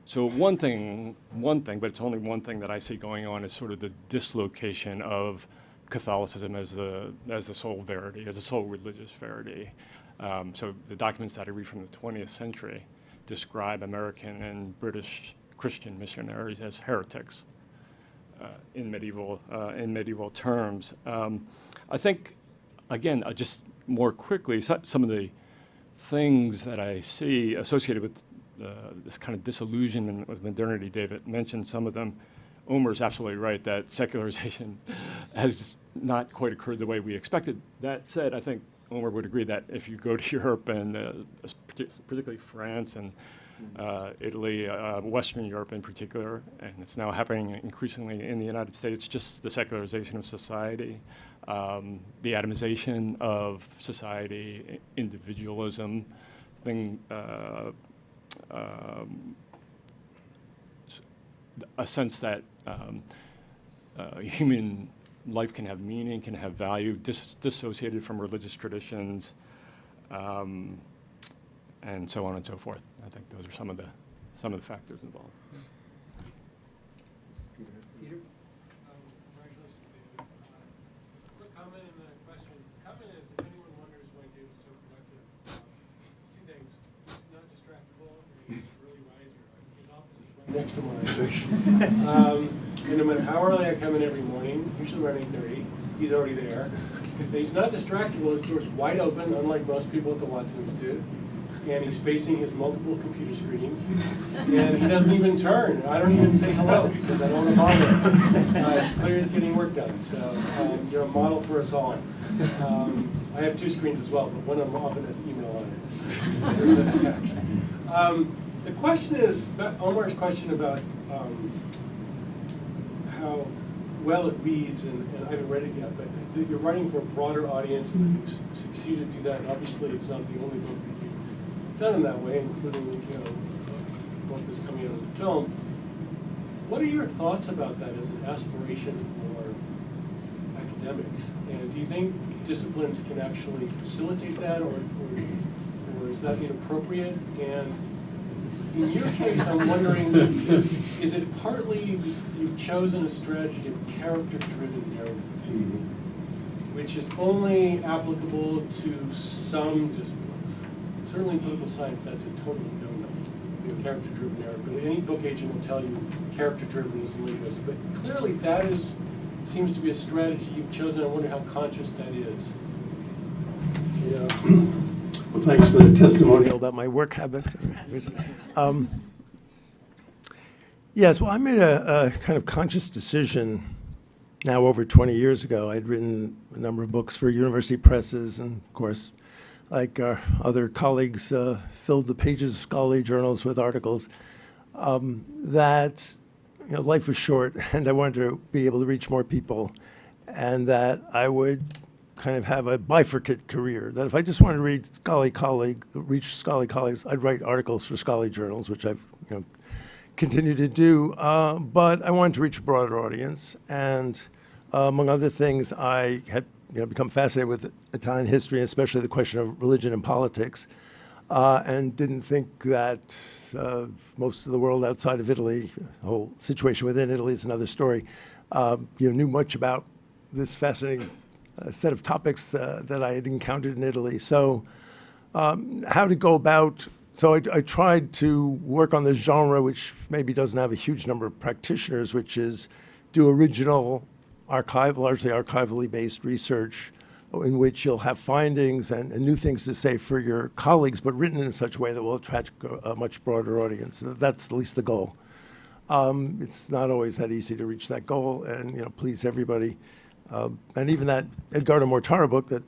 so one thing, but it's only one thing that I see going on is sort of the dislocation of Catholicism as the sole verity, as the sole religious verity. So the documents that I read from the 20th century describe American and British Christian missionaries as heretics in medieval terms. I think, again, just more quickly, some of the things that I see associated with this kind of disillusionment with modernity. David mentioned some of them. Omer's absolutely right that secularization has just not quite occurred the way we expected. That said, I think Omer would agree that if you go to Europe and particularly France and Italy, Western Europe in particular, and it's now happening increasingly in the United States, just the secularization of society, the atomization of society, individualism, a sense that human life can have meaning, can have value, dissociated from religious traditions, and so on and so forth. I think those are some of the factors involved. Peter? Congratulations, David. Quick comment and then a question. Comment is, if anyone wonders why David's so productive, it's two things. He's not distractible, and he's really riser. His office is right next to mine. And no matter how early I come in every morning, usually around 8:30, he's already there. If he's not distractible, his door's wide open, unlike most people at the Watson Institute. And he's facing his multiple computer screens. And he doesn't even turn. I don't even say hello because I don't want to bother him. It's clear he's getting work done. So you're a model for us all. I have two screens as well, but one of them often has email on it. Yours has text. The question is, Omar's question about how well it reads, and I haven't read it yet, but you're writing for a broader audience, and you've succeeded to do that. And obviously, it's not the only book that you've done in that way, including the book that's coming out of the film. What are your thoughts about that as an aspiration for academics? And do you think disciplines can actually facilitate that, or is that inappropriate? And in your case, I'm wondering, is it partly you've chosen a strategy of character-driven narrative, which is only applicable to some disciplines? Certainly in political science, that's a totally no-no, character-driven narrative. But any book agent will tell you character-driven is the latest. But clearly that seems to be a strategy you've chosen. I wonder how conscious that is. Yeah. Well, thanks for the testimonial about my work habits. Yes, well, I made a kind of conscious decision now over 20 years ago. I'd written a number of books for university presses, and of course, like our other colleagues, filled the pages of scholarly journals with articles, that life was short, and I wanted to be able to reach more people, and that I would kind of have a bifurcate career, that if I just wanted to reach scholarly colleagues, I'd write articles for scholarly journals, which I've continued to do, but I wanted to reach a broader audience, and among other things, I had become fascinated with Italian history, especially the question of religion and politics, and didn't think that most of the world outside of Italy, the whole situation within Italy is another story, knew much about this fascinating set of topics that I had encountered in Italy. So how to go about, so I tried to work on this genre, which maybe doesn't have a huge number of practitioners, which is do original largely archivally based research in which you'll have findings and new things to say for your colleagues, but written in such a way that will attract a much broader audience. That's at least the goal. It's not always that easy to reach that goal and please everybody. And even that Edgardo Mortara book that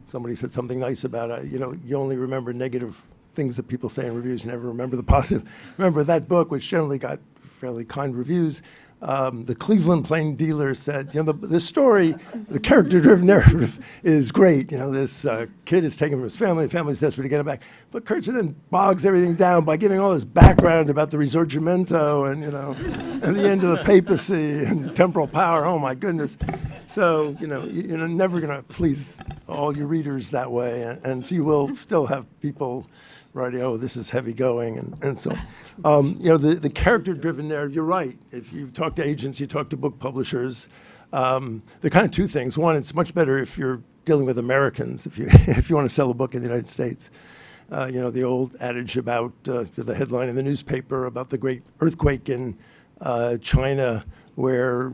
somebody said something nice about, you only remember negative things that people say in reviews, you never remember the positive. Remember that book, which generally got fairly kind reviews. The Cleveland Plain Dealer said, the story, the character-driven narrative is great. This kid is taken from his family, the family's desperate to get him back. But Kertzer then bogs everything down by giving all this background about the Risorgimento and the end of the papacy and temporal power. Oh my goodness. So, you're never going to please all your readers that way. And so you will still have people writing, oh, this is heavy going, and so, the character-driven narrative, you're right. If you talk to agents, you talk to book publishers, there are kind of two things. One, it's much better if you're dealing with Americans, if you want to sell a book in the United States. The old adage about the headline in the newspaper about the great earthquake in China where,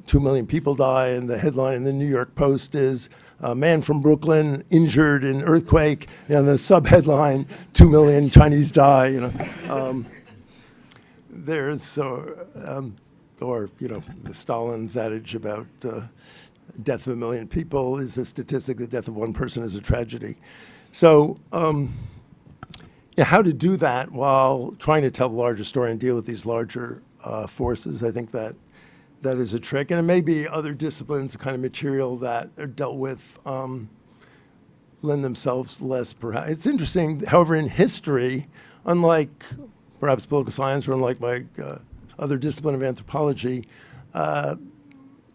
2 million people die, and the headline in the New York Post is, a man from Brooklyn injured in earthquake, and the sub-headline, 2 million Chinese die, There's, or, the Stalin's adage about death of 1 million people is a statistic, the death of one person is a tragedy. So, how to do that while trying to tell the larger story and deal with these larger forces, I think that is a trick. And it may be other disciplines, the kind of material that are dealt with lend themselves less, perhaps. It's interesting, however, in history, unlike perhaps political science or unlike my other discipline of anthropology,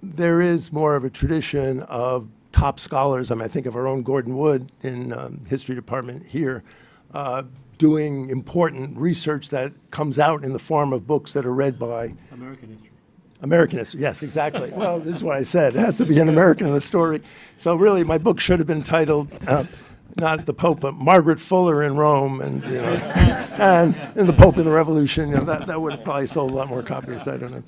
there is more of a tradition of top scholars. I think of our own Gordon Wood in history department here, doing important research that comes out in the form of books that are read by American history. American history, yes, exactly. Well, this is what I said. It has to be an American in the story. So really, my book should have been titled, not The Pope, but Margaret Fuller in Rome, and and The Pope in the Revolution. That would have probably sold a lot more copies. I don't know.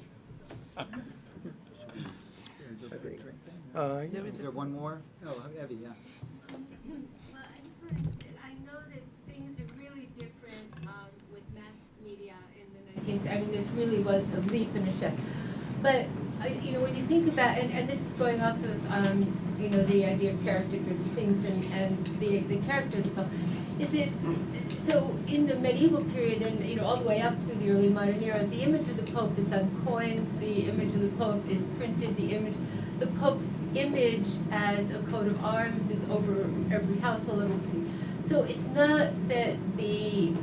Is there one more? Oh, Evie, yeah. Well, I just wanted to, I know that things are really different with mass media in the 19th. This really was a leap and a shift. But, when you think about, and this is going off of, the idea of character-driven things and the character of the Pope, is that, so in the medieval period and, all the way up through the early modern era, the image of the Pope is on coins, the image of the Pope is printed, the Pope's image as a coat of arms is over every household. So it's not that a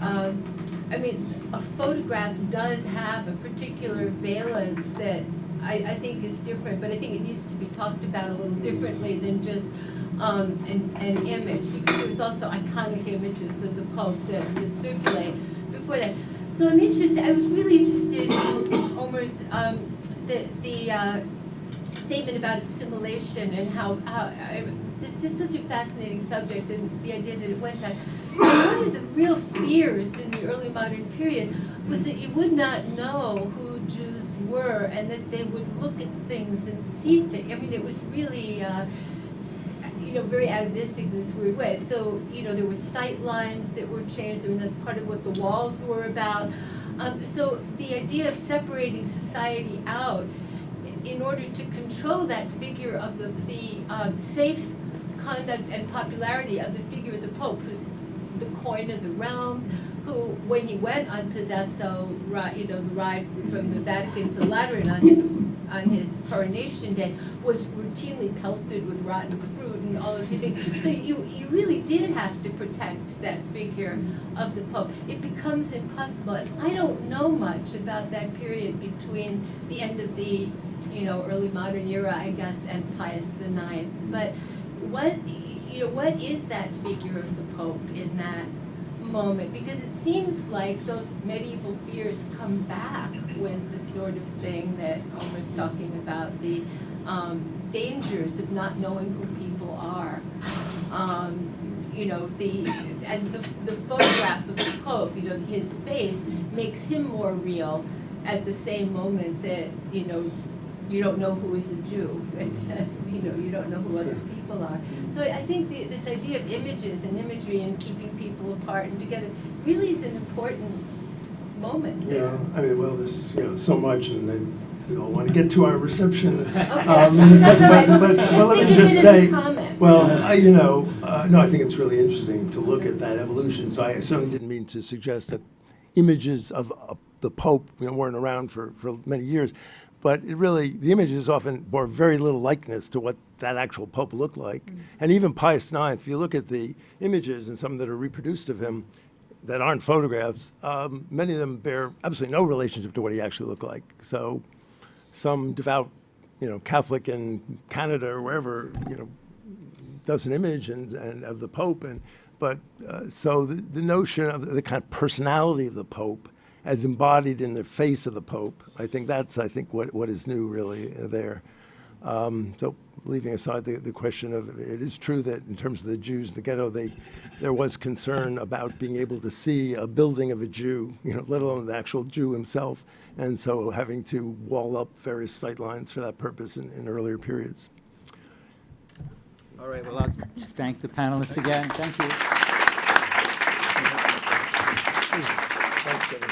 photograph does have a particular valence that I think is different, but I think it needs to be talked about a little differently than just an image, because there's also iconic images of the Pope that circulate before that. So I'm interested, I was really interested in Omer's, the statement about assimilation and how it's just such a fascinating subject, and the idea that it went that. One of the real fears in the early modern period was that you would not know who Jews were, and that they would look at things and see things. It was really, very atavistic in this weird way. So, there were sight lines that were changed. That's part of what the walls were about. So the idea of separating society out in order to control that figure of the safe conduct and popularity of the figure of the Pope, who's the coin of the realm, who, when he went on Possessio, the ride from the Vatican to Lateran on his coronation day, was routinely pelted with rotten fruit and all of these things. So you really did have to protect that figure of the Pope. It becomes impossible. And I don't know much about that period between the end of the early modern era, I guess, and Pius IX. But what is that figure of the Pope in that moment? Because it seems like those medieval fears come back with the sort of thing that Omer's talking about, the dangers of not knowing who people are. The photograph of the Pope, his face makes him more real at the same moment that, you don't know who is a Jew, you don't know who other people are. So I think this idea of images and imagery and keeping people apart and together really is an important moment there. Yeah, I mean, well, there's so much, and we all want to get to our reception. Okay. In a That's second, all right. but let me Think of just it as say, a comment. well, no, I think it's really interesting to look at that evolution. So I certainly didn't mean to suggest that images of the Pope weren't around for many years, but the images often bore very little likeness to what that actual Pope looked like. Mm-hmm. And even Pius IX, if you look at the images and some that are reproduced of him that aren't photographs, many of them bear absolutely no relationship to what he actually looked like. So some devout, Catholic in Canada or wherever, does an image and of the Pope, so the notion of the kind of personality of the Pope as embodied in the face of the Pope, I think that's what is new really there. So leaving aside the question of, it is true that in terms of the Jews in the ghetto, there was concern about being able to see a building of a Jew, let alone the actual Jew himself, and so having to wall up various sight lines for that purpose in earlier periods. All right, well, I'll just thank the panelists again. Thank you. Thanks, Kevin.